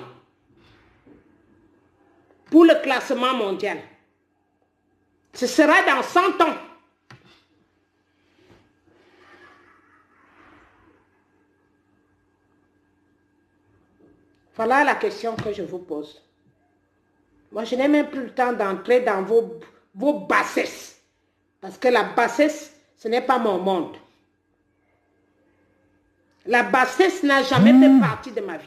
Pour le classement mondial. Ce sera dans 100 ans. Voilà la question que je vous pose. Moi, je n'ai même plus le temps d'entrer dans vos bassesses. Parce que la bassesse, ce n'est pas mon monde. La bassesse n'a jamais fait partie de ma vie.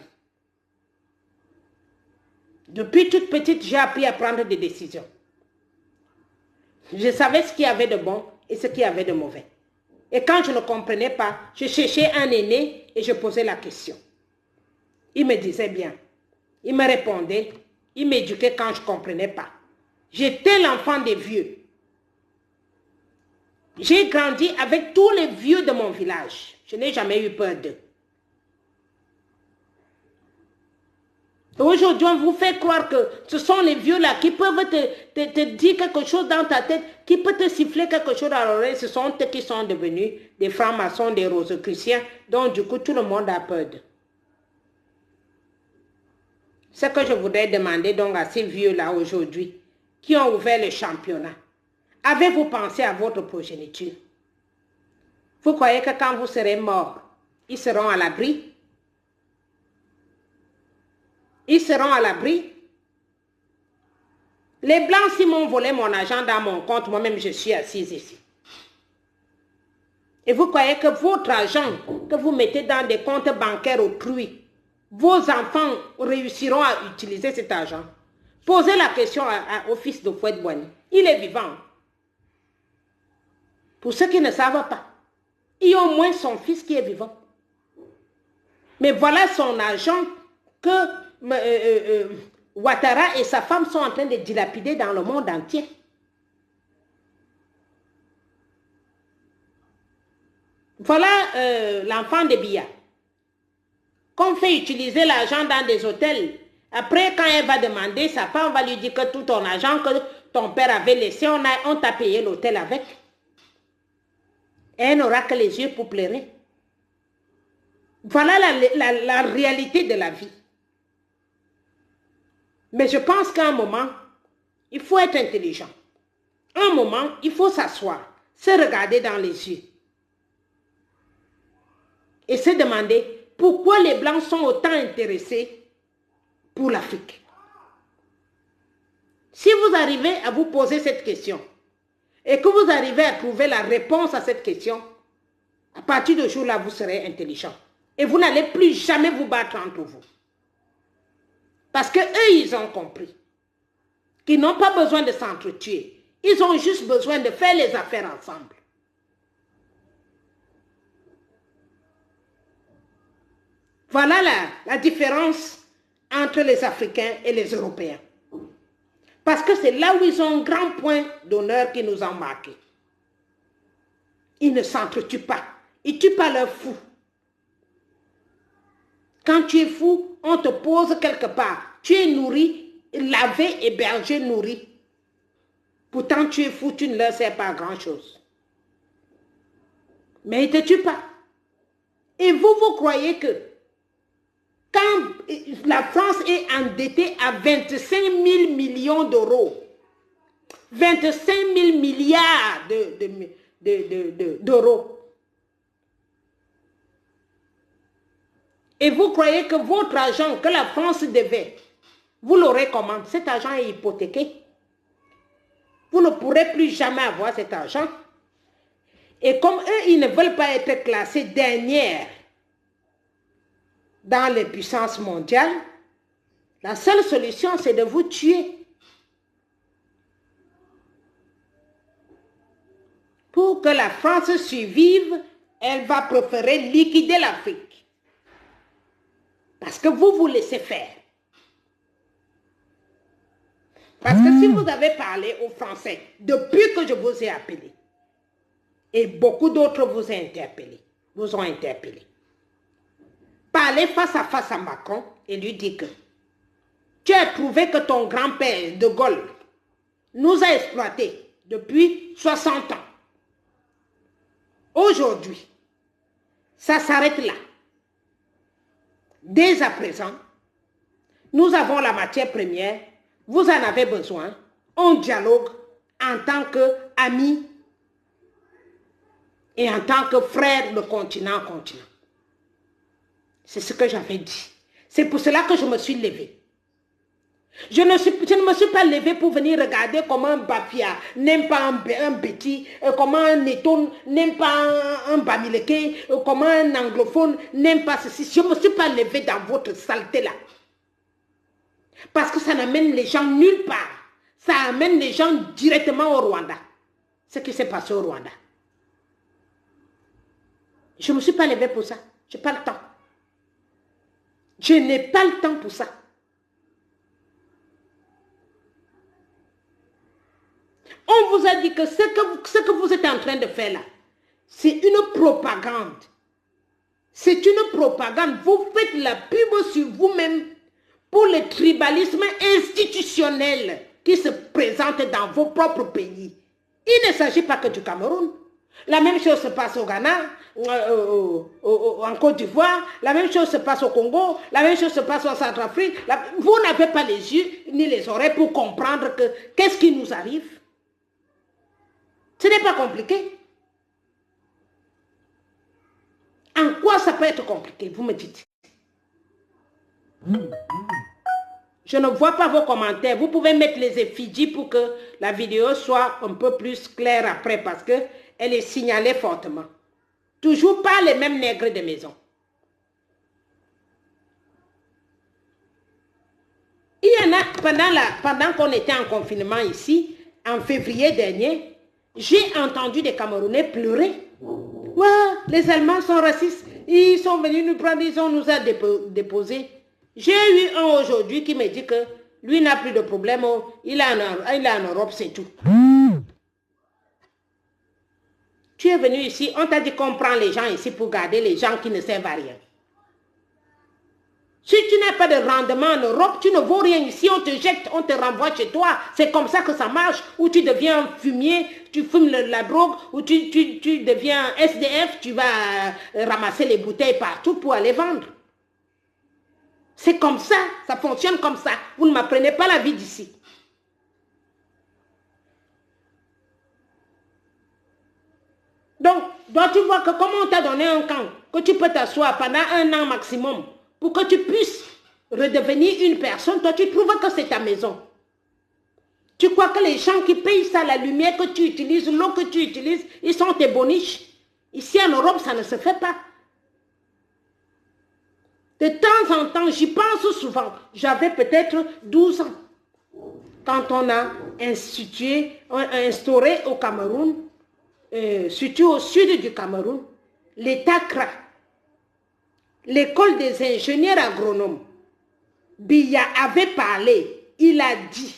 Depuis toute petite, j'ai appris à prendre des décisions. Je savais ce qu'il y avait de bon et ce qu'il y avait de mauvais. Et quand je ne comprenais pas, je cherchais un aîné et je posais la question. Il me disait bien. Il me répondait. Il m'éduquait quand je ne comprenais pas. J'étais l'enfant des vieux. J'ai grandi avec tous les vieux de mon village. Je n'ai jamais eu peur d'eux. Aujourd'hui, on vous fait croire que ce sont les vieux-là qui peuvent te dire quelque chose dans ta tête, qui peuvent te siffler quelque chose à l'oreille. Ce sont eux qui sont devenus des francs-maçons, des rosicruciens, donc du coup, tout le monde a peur d'eux. Ce que je voudrais demander donc à ces vieux-là aujourd'hui, qui ont ouvert le championnat, avez-vous pensé à votre progéniture? Vous croyez que quand vous serez mort, ils seront à l'abri? Ils seront à l'abri? Les Blancs, s'ils m'ont volé mon argent dans mon compte, moi-même, je suis assise ici. Et vous croyez que votre argent que vous mettez dans des comptes bancaires autrui, vos enfants réussiront à utiliser cet argent? Posez la question au fils de Houphouët-Boigny. Il est vivant. Pour ceux qui ne savent pas, il y a au moins son fils qui est vivant. Mais voilà son argent que Ouattara et sa femme sont en train de dilapider dans le monde entier. Voilà l'enfant de Biya. Qu'on fait utiliser l'argent dans des hôtels. Après, quand elle va demander, sa femme va lui dire que tout ton argent que ton père avait laissé, on t'a payé l'hôtel avec. Et elle n'aura que les yeux pour pleurer. Voilà la réalité de la vie. Mais je pense qu'à un moment, il faut être intelligent. À un moment, il faut s'asseoir, se regarder dans les yeux et se demander pourquoi les Blancs sont autant intéressés pour l'Afrique. Si vous arrivez à vous poser cette question et que vous arrivez à trouver la réponse à cette question, à partir de ce jour-là, vous serez intelligent. Et vous n'allez plus jamais vous battre entre vous. Parce qu'eux, ils ont compris qu'ils n'ont pas besoin de s'entretuer. Ils ont juste besoin de faire les affaires ensemble. Voilà la différence entre les Africains et les Européens. Parce que c'est là où ils ont un grand point d'honneur qui nous ont marqué. Ils ne s'entretuent pas. Ils ne tuent pas leurs fous. Quand tu es fou, on te pose quelque part. Tu es nourri, lavé, hébergé, nourri. Pourtant, tu es fou, tu ne leur sers pas grand-chose. Mais ils ne te tuent pas. Et vous croyez que quand la France est endettée à 25 000 millions d'euros, 25 000 milliards d'euros, et vous croyez que votre argent que la France devait, vous l'aurez comment? Cet argent est hypothéqué. Vous ne pourrez plus jamais avoir cet argent. Et comme eux, ils ne veulent pas être classés dernière dans les puissances mondiales, la seule solution, c'est de vous tuer. Pour que la France survive, elle va préférer liquider l'Afrique. Parce que vous laissez faire. Parce que si vous avez parlé aux Français depuis que je vous ai appelé, et beaucoup d'autres vous ont interpellé, parlez face à Macron et lui dire que tu as trouvé que ton grand-père de Gaulle nous a exploités depuis 60 ans. Aujourd'hui, ça s'arrête là. Dès à présent, nous avons la matière première, vous en avez besoin, on dialogue en tant qu'amis et en tant que frères de continent en continent. C'est ce que j'avais dit. C'est pour cela que je me suis levée. Je ne me suis pas levée pour venir regarder comment un Bafia n'aime pas un Béti, comment un Néton n'aime pas un Bamileke, comment un anglophone n'aime pas ceci. Je ne me suis pas levée dans votre saleté là. Parce que ça n'amène les gens nulle part. Ça amène les gens directement au Rwanda. Ce qui s'est passé au Rwanda. Je ne me suis pas levée pour ça. Je n'ai pas le temps. Je n'ai pas le temps pour ça. On vous a dit que ce que vous êtes en train de faire là, c'est une propagande. C'est une propagande. Vous faites la pub sur vous-même pour le tribalisme institutionnel qui se présente dans vos propres pays. Il ne s'agit pas que du Cameroun. La même chose se passe au Ghana, en Côte d'Ivoire, la même chose se passe au Congo, la même chose se passe en Centrafrique. Vous n'avez pas les yeux ni les oreilles pour comprendre que qu'est-ce qui nous arrive. Ce n'est pas compliqué. Pourquoi ça peut être compliqué? Vous me dites. Je ne vois pas vos commentaires. Vous pouvez mettre les effigies pour que la vidéo soit un peu plus claire après parce qu'elle est signalée fortement. Toujours pas les mêmes nègres de maison. Il y en a, pendant qu'on était en confinement ici, en février dernier, j'ai entendu des Camerounais pleurer. Ouais, les Allemands sont racistes. Ils sont venus nous prendre, ils nous a déposés. J'ai eu un aujourd'hui qui me dit que lui n'a plus de problème. Il est en Europe, c'est tout. Tu es venu ici, on t'a dit qu'on prend les gens ici pour garder les gens qui ne servent à rien. Si tu n'as pas de rendement en Europe, tu ne vaux rien ici, on te jette, on te renvoie chez toi. C'est comme ça que ça marche. Ou tu deviens un fumier, tu fumes la drogue, ou tu deviens SDF, tu vas ramasser les bouteilles partout pour aller vendre. C'est comme ça fonctionne comme ça. Vous ne m'apprenez pas la vie d'ici. Donc, dois-tu voir que comme on t'a donné un camp, que tu peux t'asseoir pendant 1 an maximum, pour que tu puisses redevenir une personne, toi tu trouves que c'est ta maison. Tu crois que les gens qui payent ça, la lumière que tu utilises, l'eau que tu utilises, ils sont tes boniches. Ici en Europe, ça ne se fait pas. De temps en temps, j'y pense souvent. J'avais peut-être 12 ans. Quand on a instauré au Cameroun, surtout au sud du Cameroun, l'État CRA, l'école des ingénieurs agronomes, Biya avait parlé, il a dit,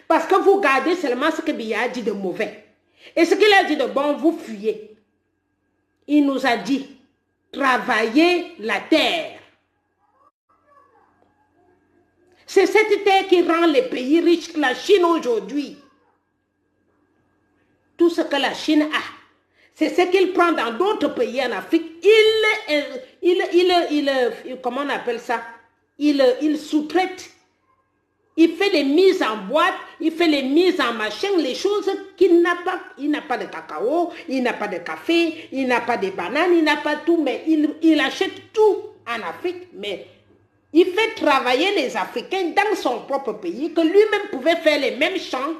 parce que vous gardez seulement ce que Biya a dit de mauvais, et ce qu'il a dit de bon, vous fuyez. Il nous a dit, travaillez la terre. C'est cette terre qui rend les pays riches, la Chine aujourd'hui. Tout ce que la Chine a, c'est ce qu'il prend dans d'autres pays en Afrique. Comment on appelle ça? Il sous-traite. Il fait les mises en boîte, il fait les mises en machin, les choses qu'il n'a pas. Il n'a pas de cacao, il n'a pas de café, il n'a pas de bananes, il n'a pas tout, mais il achète tout en Afrique, mais il fait travailler les Africains dans son propre pays, que lui-même pouvait faire les mêmes champs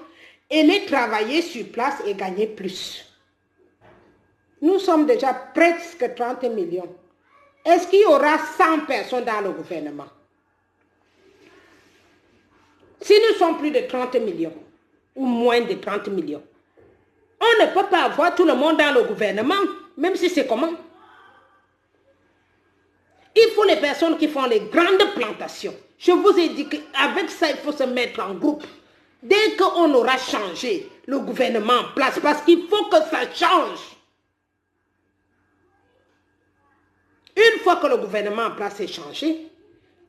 et les travailler sur place et gagner plus. Nous sommes déjà presque 30 millions. Est-ce qu'il y aura 100 personnes dans le gouvernement? Si nous sommes plus de 30 millions, ou moins de 30 millions, on ne peut pas avoir tout le monde dans le gouvernement, même si c'est comment. Il faut les personnes qui font les grandes plantations. Je vous ai dit qu'avec ça, il faut se mettre en groupe. Dès qu'on aura changé le gouvernement en place, parce qu'il faut que ça change. Une fois que le gouvernement en place est changé,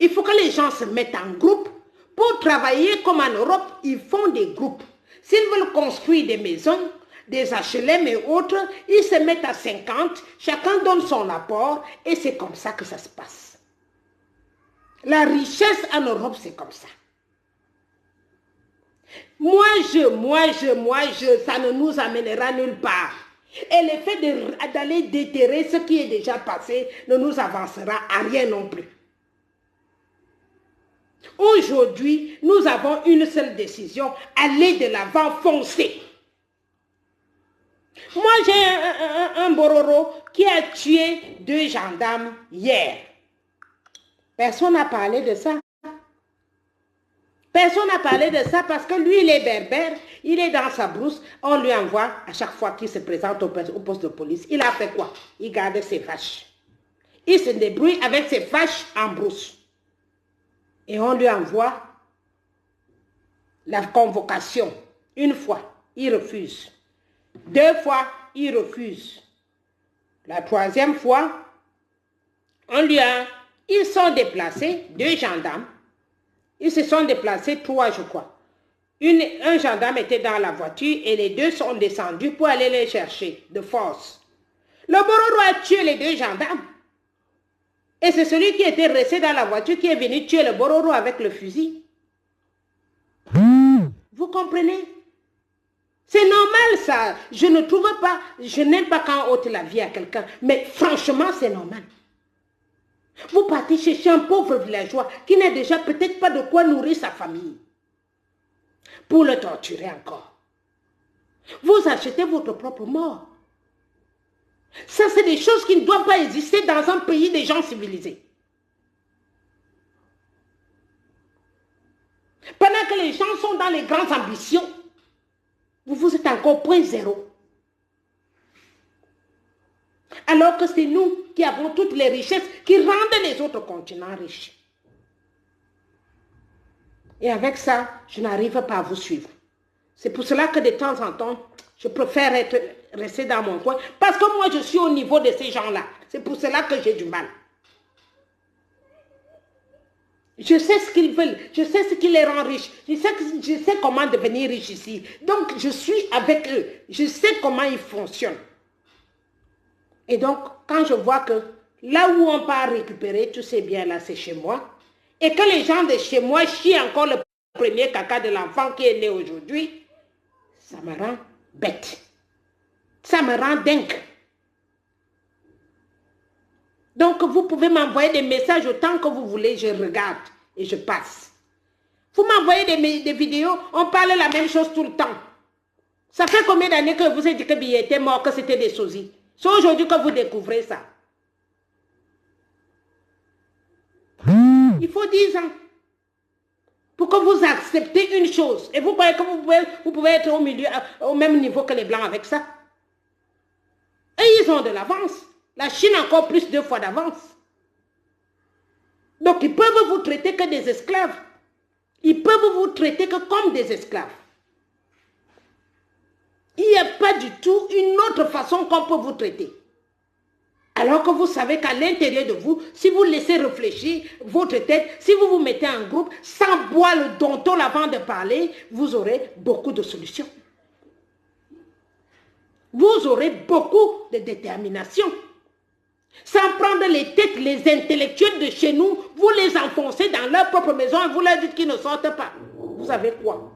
il faut que les gens se mettent en groupe. Pour travailler comme en Europe, ils font des groupes. S'ils veulent construire des maisons, des HLM et autres, ils se mettent à 50, chacun donne son apport et c'est comme ça que ça se passe. La richesse en Europe, c'est comme ça. Moi, ça ne nous amènera nulle part. Et le fait d'aller déterrer ce qui est déjà passé ne nous avancera à rien non plus. Aujourd'hui, nous avons une seule décision, aller de l'avant, foncer. Moi, j'ai un Bororo qui a tué 2 gendarmes hier. Personne n'a parlé de ça. Personne n'a parlé de ça parce que lui, il est berbère, il est dans sa brousse, on lui envoie à chaque fois qu'il se présente au poste de police. Il a fait quoi? Il garde ses vaches. Il se débrouille avec ses vaches en brousse. Et on lui envoie la convocation. 1 fois, il refuse. 2 fois, il refuse. La 3e fois, ils sont déplacés, 2 gendarmes. Ils se sont déplacés 3, je crois. Un gendarme était dans la voiture et les 2 sont descendus pour aller les chercher de force. Le Bororo a tué les 2 gendarmes. Et c'est celui qui était resté dans la voiture qui est venu tuer le Bororo avec le fusil. Vous comprenez? C'est normal ça. Je ne trouve pas, je n'aime pas quand on ôte la vie à quelqu'un. Mais franchement, c'est normal. Vous partez chercher un pauvre villageois qui n'a déjà peut-être pas de quoi nourrir sa famille pour le torturer encore. Vous achetez votre propre mort. Ça, c'est des choses qui ne doivent pas exister dans un pays des gens civilisés. Pendant que les gens sont dans les grandes ambitions, vous êtes encore point zéro. Alors que c'est nous qui avons toutes les richesses qui rendent les autres continents riches. Et avec ça, je n'arrive pas à vous suivre. C'est pour cela que de temps en temps, je préfère rester dans mon coin. Parce que moi, je suis au niveau de ces gens-là. C'est pour cela que j'ai du mal. Je sais ce qu'ils veulent. Je sais ce qui les rend riches. Je sais comment devenir riche ici. Donc, je suis avec eux. Je sais comment ils fonctionnent. Et donc, quand je vois que là où on part récupérer tous ces biens-là, c'est chez moi, et que les gens de chez moi chient encore le premier caca de l'enfant qui est né aujourd'hui, ça me rend bête. Ça me rend dingue. Donc, vous pouvez m'envoyer des messages autant que vous voulez, je regarde et je passe. Vous m'envoyez des vidéos, on parle la même chose tout le temps. Ça fait combien d'années que vous avez dit que Biya était mort, que c'était des sosies? C'est aujourd'hui que vous découvrez ça. Il faut 10 ans pour que vous acceptez une chose. Et vous croyez que vous pouvez être au même niveau que les Blancs avec ça? Et ils ont de l'avance. La Chine a encore plus 2 fois d'avance. Donc ils peuvent vous traiter que des esclaves. Ils peuvent vous traiter que comme des esclaves. Il n'y a pas du tout une autre façon qu'on peut vous traiter. Alors que vous savez qu'à l'intérieur de vous, si vous laissez réfléchir votre tête, si vous vous mettez en groupe, sans boire le dontol avant de parler, vous aurez beaucoup de solutions. Vous aurez beaucoup de détermination. Sans prendre les têtes, les intellectuels de chez nous, vous les enfoncez dans leur propre maison et vous leur dites qu'ils ne sortent pas. Vous savez quoi?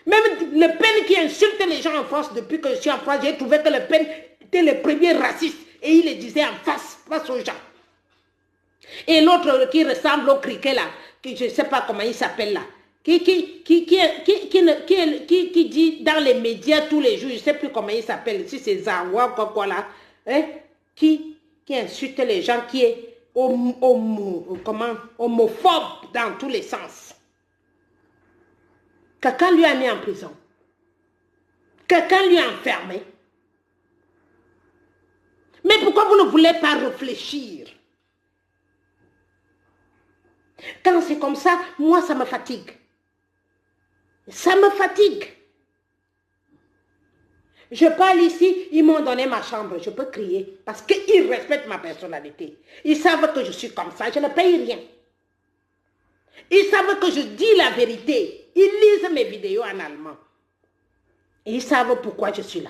Même Le Pen qui insulte les gens en France depuis que je suis en France, j'ai trouvé que Le Pen était le premier raciste et il le disait en face aux gens. Et l'autre qui ressemble au criquet là, qui je ne sais pas comment il s'appelle là, qui dit dans les médias tous les jours, je ne sais plus comment il s'appelle, si c'est Zawa ou quoi là, hein, qui insulte les gens, qui est homophobe dans tous les sens. Quelqu'un lui a mis en prison. Quelqu'un lui a enfermé. Mais pourquoi vous ne voulez pas réfléchir? Quand c'est comme ça, moi, ça me fatigue. Ça me fatigue. Je parle ici, ils m'ont donné ma chambre, je peux crier parce qu'ils respectent ma personnalité. Ils savent que je suis comme ça, je ne paye rien. Ils savent que je dis la vérité. Ils lisent mes vidéos en allemand. Et ils savent pourquoi je suis là.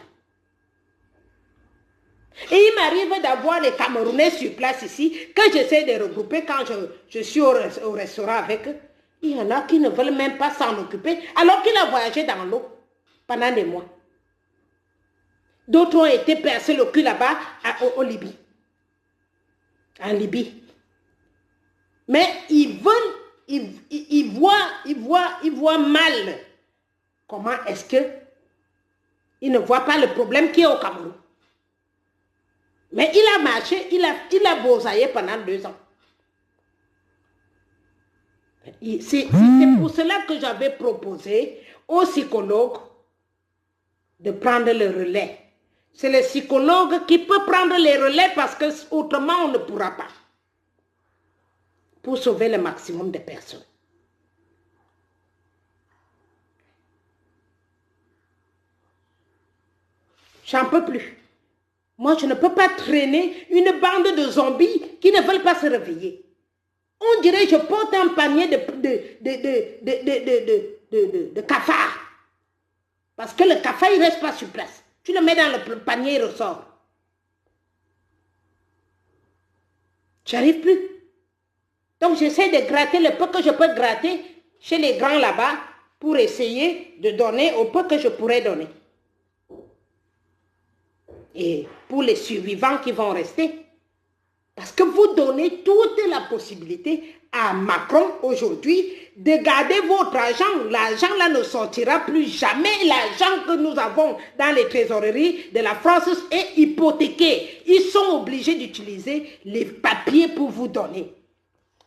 Et il m'arrive d'avoir les Camerounais sur place ici, que j'essaie de regrouper quand je suis au restaurant avec eux. Il y en a qui ne veulent même pas s'en occuper, alors qu'il a voyagé dans l'eau pendant des mois. D'autres ont été percés le cul là-bas en Libye. En Libye. Mais ils veulent, ils voient mal comment est-ce que ils ne voient pas le problème qui est au Cameroun. Mais il a marché, il a bosaillé pendant 2 ans. C'est pour cela que j'avais proposé aux psychologues de prendre le relais. C'est le psychologue qui peut prendre les relais parce que autrement on ne pourra pas. Pour sauver le maximum de personnes. J'en peux plus. Moi, je ne peux pas traîner une bande de zombies qui ne veulent pas se réveiller. On dirait que je porte un panier de cafards. Parce que le cafard, il ne reste pas sur place. Tu le mets dans le panier, il ressort. J'arrive plus. Donc, j'essaie de gratter le peu que je peux gratter chez les grands là-bas pour essayer de donner au peu que je pourrais donner. Et pour les survivants qui vont rester, Parce que vous donnez toute la possibilité à Macron aujourd'hui de garder votre argent. L'argent là ne sortira plus jamais. L'argent que nous avons dans les trésoreries de la France est hypothéqué. Ils sont obligés d'utiliser les papiers pour vous donner.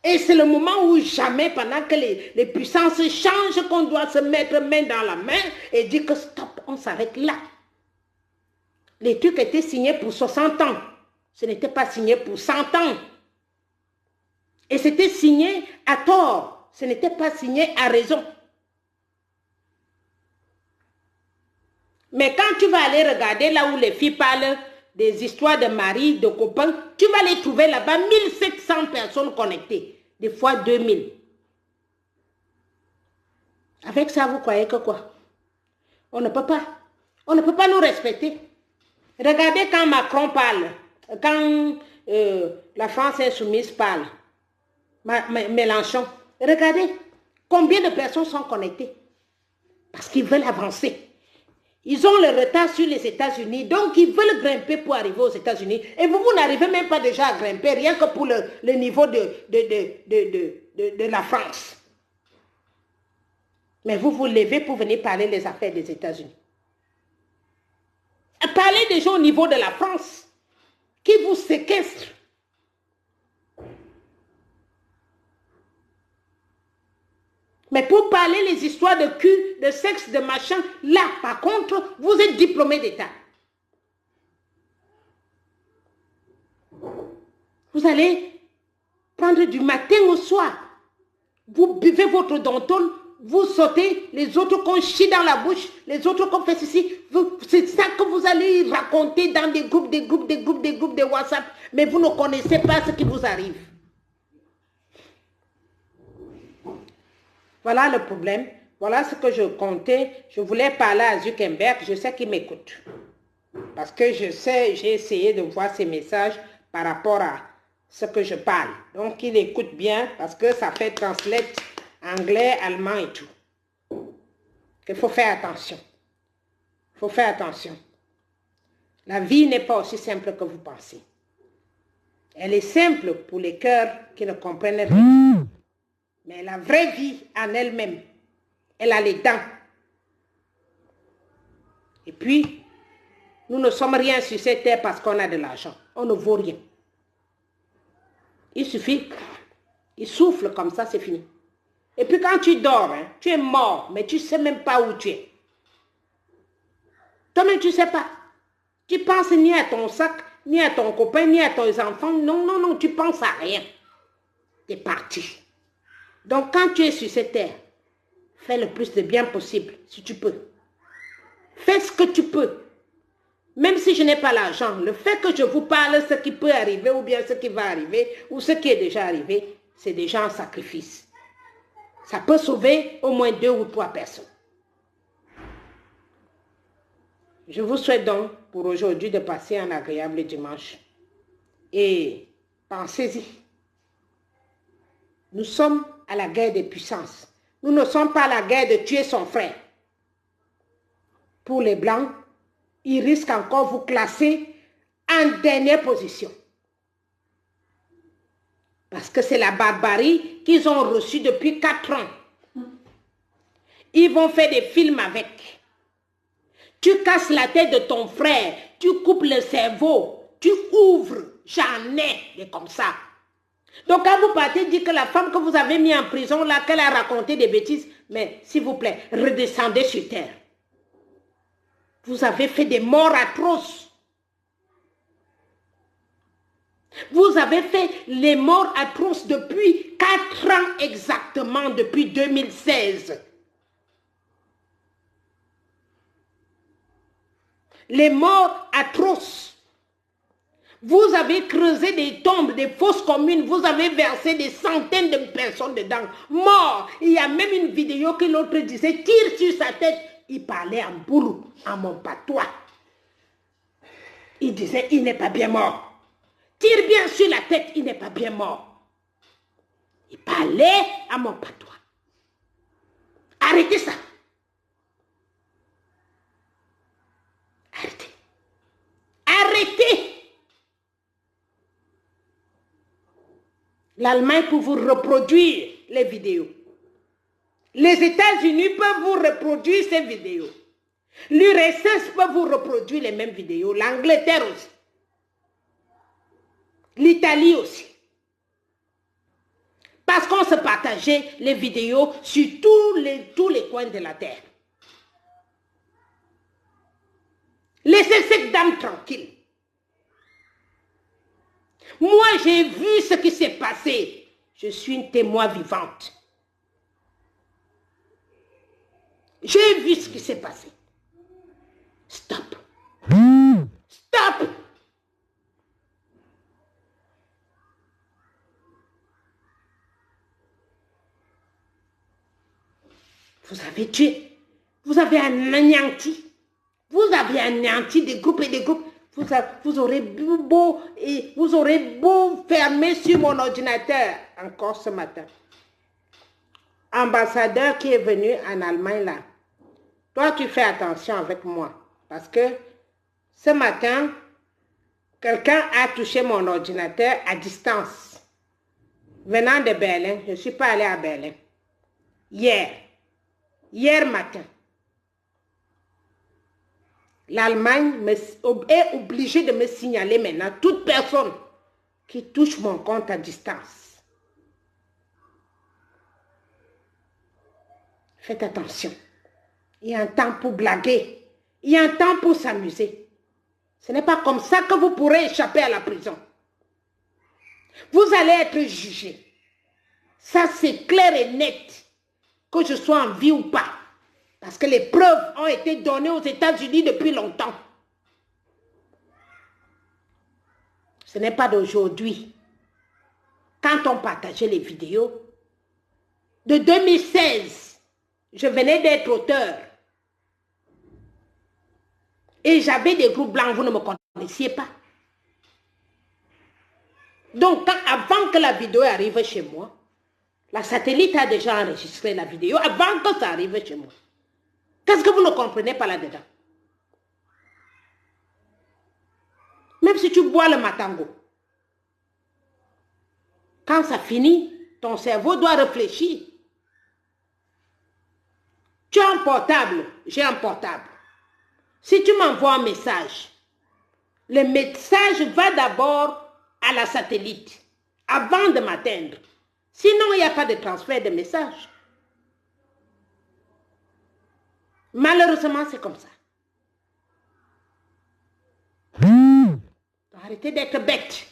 Et c'est le moment où jamais, pendant que les puissances changent, qu'on doit se mettre main dans la main et dire que stop, on s'arrête là. Les trucs étaient signés pour 60 ans. Ce n'était pas signé pour 100 ans. Et c'était signé à tort. Ce n'était pas signé à raison. Mais quand tu vas aller regarder là où les filles parlent des histoires de mari, de copains, tu vas les trouver là-bas 1700 personnes connectées. Des fois 2000. Avec ça, vous croyez que quoi? On ne peut pas. On ne peut pas nous respecter. Regardez quand Macron parle. Quand la France insoumise parle. Mélenchon. Regardez combien de personnes sont connectées. Parce qu'ils veulent avancer. Ils ont le retard sur les États-Unis, donc ils veulent grimper pour arriver aux États-Unis. Et vous n'arrivez même pas déjà à grimper, rien que pour le niveau de la France. Mais vous vous levez pour venir parler des affaires des États-Unis. Parlez déjà au niveau de la France, qui vous séquestre. Mais pour parler les histoires de cul, de sexe, de machin, là, par contre, vous êtes diplômé d'État. Vous allez prendre du matin au soir. Vous buvez votre dental, vous sautez, les autres qu'on chie dans la bouche, les autres qu'on fait ceci. C'est ça que vous allez raconter dans des groupes de WhatsApp. Mais vous ne connaissez pas ce qui vous arrive. Voilà le problème. Voilà ce que je comptais. Je voulais parler à Zuckerberg. Je sais qu'il m'écoute. Parce que je sais, j'ai essayé de voir ses messages par rapport à ce que je parle. Donc, il écoute bien parce que ça fait translate anglais, allemand et tout. Il faut faire attention. Il faut faire attention. La vie n'est pas aussi simple que vous pensez. Elle est simple pour les cœurs qui ne comprennent rien. Mais la vraie vie en elle-même, elle a les dents. Et puis, nous ne sommes rien sur cette terre parce qu'on a de l'argent. On ne vaut rien. Il suffit, il souffle comme ça, c'est fini. Et puis quand tu dors, hein, tu es mort, mais tu ne sais même pas où tu es. Toi-même, tu ne sais pas. Tu penses ni à ton sac, ni à ton copain, ni à tes enfants. Non, non, non, tu penses à rien. Tu es parti. Donc, quand tu es sur cette terre, fais le plus de bien possible, si tu peux. Fais ce que tu peux. Même si je n'ai pas l'argent, le fait que je vous parle ce qui peut arriver, ou bien ce qui va arriver, ou ce qui est déjà arrivé, c'est déjà un sacrifice. Ça peut sauver au moins 2 ou 3 personnes. Je vous souhaite donc pour aujourd'hui de passer un agréable dimanche. Et pensez-y. Nous sommes à la guerre des puissances. Nous ne sommes pas à la guerre de tuer son frère. Pour les Blancs, ils risquent encore de vous classer en dernière position. Parce que c'est la barbarie qu'ils ont reçue depuis 4 ans. Ils vont faire des films avec. Tu casses la tête de ton frère, tu coupes le cerveau, tu ouvres, j'en ai des comme ça. Donc quand vous partez dire que la femme que vous avez mis en prison là, qu'elle a raconté des bêtises, mais s'il vous plaît, redescendez sur terre. Vous avez fait des morts atroces. Vous avez fait les morts atroces depuis 4 ans exactement, depuis 2016. Les morts atroces. Vous avez creusé des tombes, des fosses communes, vous avez versé des centaines de personnes dedans, morts. Il y a même une vidéo que l'autre disait, tire sur sa tête. Il parlait en boulou, en mon patois. Il disait, il n'est pas bien mort. Tire bien sur la tête, il n'est pas bien mort. Il parlait à mon patois. Arrêtez ça. Arrêtez. Arrêtez. L'Allemagne peut vous reproduire les vidéos. Les États-Unis peuvent vous reproduire ces vidéos. L'URSS peut vous reproduire les mêmes vidéos. L'Angleterre aussi. L'Italie aussi. Parce qu'on se partageait les vidéos sur tous les coins de la terre. Laissez cette dame tranquille. Moi, j'ai vu ce qui s'est passé. Je suis une témoin vivante. J'ai vu ce qui s'est passé. Stop. Stop. Vous avez tué. Vous avez anéanti. Vous avez anéanti des groupes et des groupes. Vous aurez beau fermer sur mon ordinateur encore ce matin. Ambassadeur qui est venu en Allemagne là. Toi, tu fais attention avec moi. Parce que ce matin, quelqu'un a touché mon ordinateur à distance. Venant de Berlin, je ne suis pas allée à Berlin. Hier matin. L'Allemagne est obligée de me signaler maintenant toute personne qui touche mon compte à distance. Faites attention. Il y a un temps pour blaguer. Il y a un temps pour s'amuser. Ce n'est pas comme ça que vous pourrez échapper à la prison. Vous allez être jugé. Ça, c'est clair et net. Que je sois en vie ou pas. Parce que les preuves ont été données aux États-Unis depuis longtemps. Ce n'est pas d'aujourd'hui. Quand on partageait les vidéos, de 2016, je venais d'être auteur. Et j'avais des groupes blancs, vous ne me connaissiez pas. Donc, avant que la vidéo arrive chez moi, la satellite a déjà enregistré la vidéo avant que ça arrive chez moi. Qu'est-ce que vous ne comprenez pas là-dedans? Même si tu bois le matango, quand ça finit, ton cerveau doit réfléchir. Tu as un portable, j'ai un portable. Si tu m'envoies un message, le message va d'abord à la satellite avant de m'atteindre. Sinon, il n'y a pas de transfert de message. Malheureusement, c'est comme ça. Arrêtez d'être bête.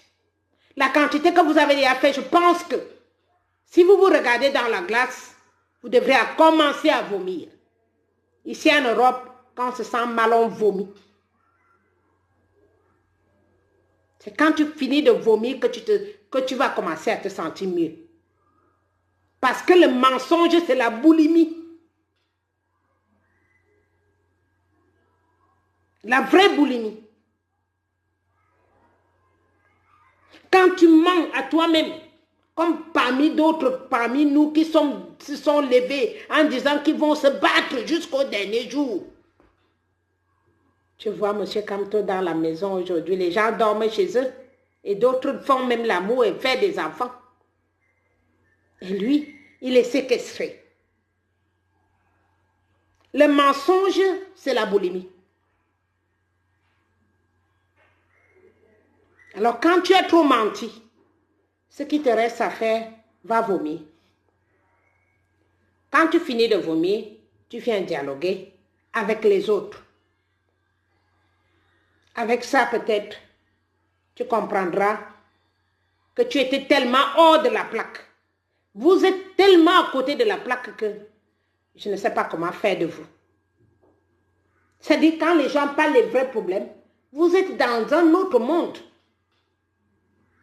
La quantité que vous avez déjà fait, je pense que si vous vous regardez dans la glace, vous devrez commencer à vomir. Ici en Europe, quand on se sent mal, on vomit. C'est quand tu finis de vomir que tu vas commencer à te sentir mieux. Parce que le mensonge, c'est la boulimie. La vraie boulimie. Quand tu mens à toi-même, comme parmi d'autres, parmi nous qui se sont levés en disant qu'ils vont se battre jusqu'au dernier jour. Tu vois M. Kamto dans la maison aujourd'hui, les gens dorment chez eux et d'autres font même l'amour et font des enfants. Et lui, il est séquestré. Le mensonge, c'est la boulimie. Alors, quand tu as trop menti, ce qui te reste à faire, va vomir. Quand tu finis de vomir, tu viens dialoguer avec les autres. Avec ça, peut-être, tu comprendras que tu étais tellement hors de la plaque. Vous êtes tellement à côté de la plaque que je ne sais pas comment faire de vous. C'est-à-dire, quand les gens parlent des vrais problèmes, vous êtes dans un autre monde.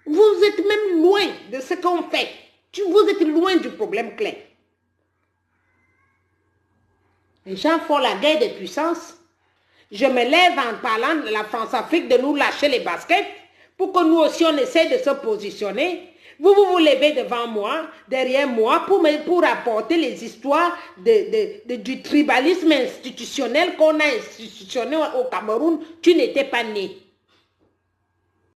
Vous êtes même loin de ce qu'on fait. Vous êtes loin du problème clair. Les gens font la guerre des puissances. Je me lève en parlant de la France-Afrique de nous lâcher les baskets pour que nous aussi on essaie de se positionner. Vous vous levez devant moi, derrière moi, pour apporter les histoires du tribalisme institutionnel qu'on a institutionné au Cameroun. Tu n'étais pas né.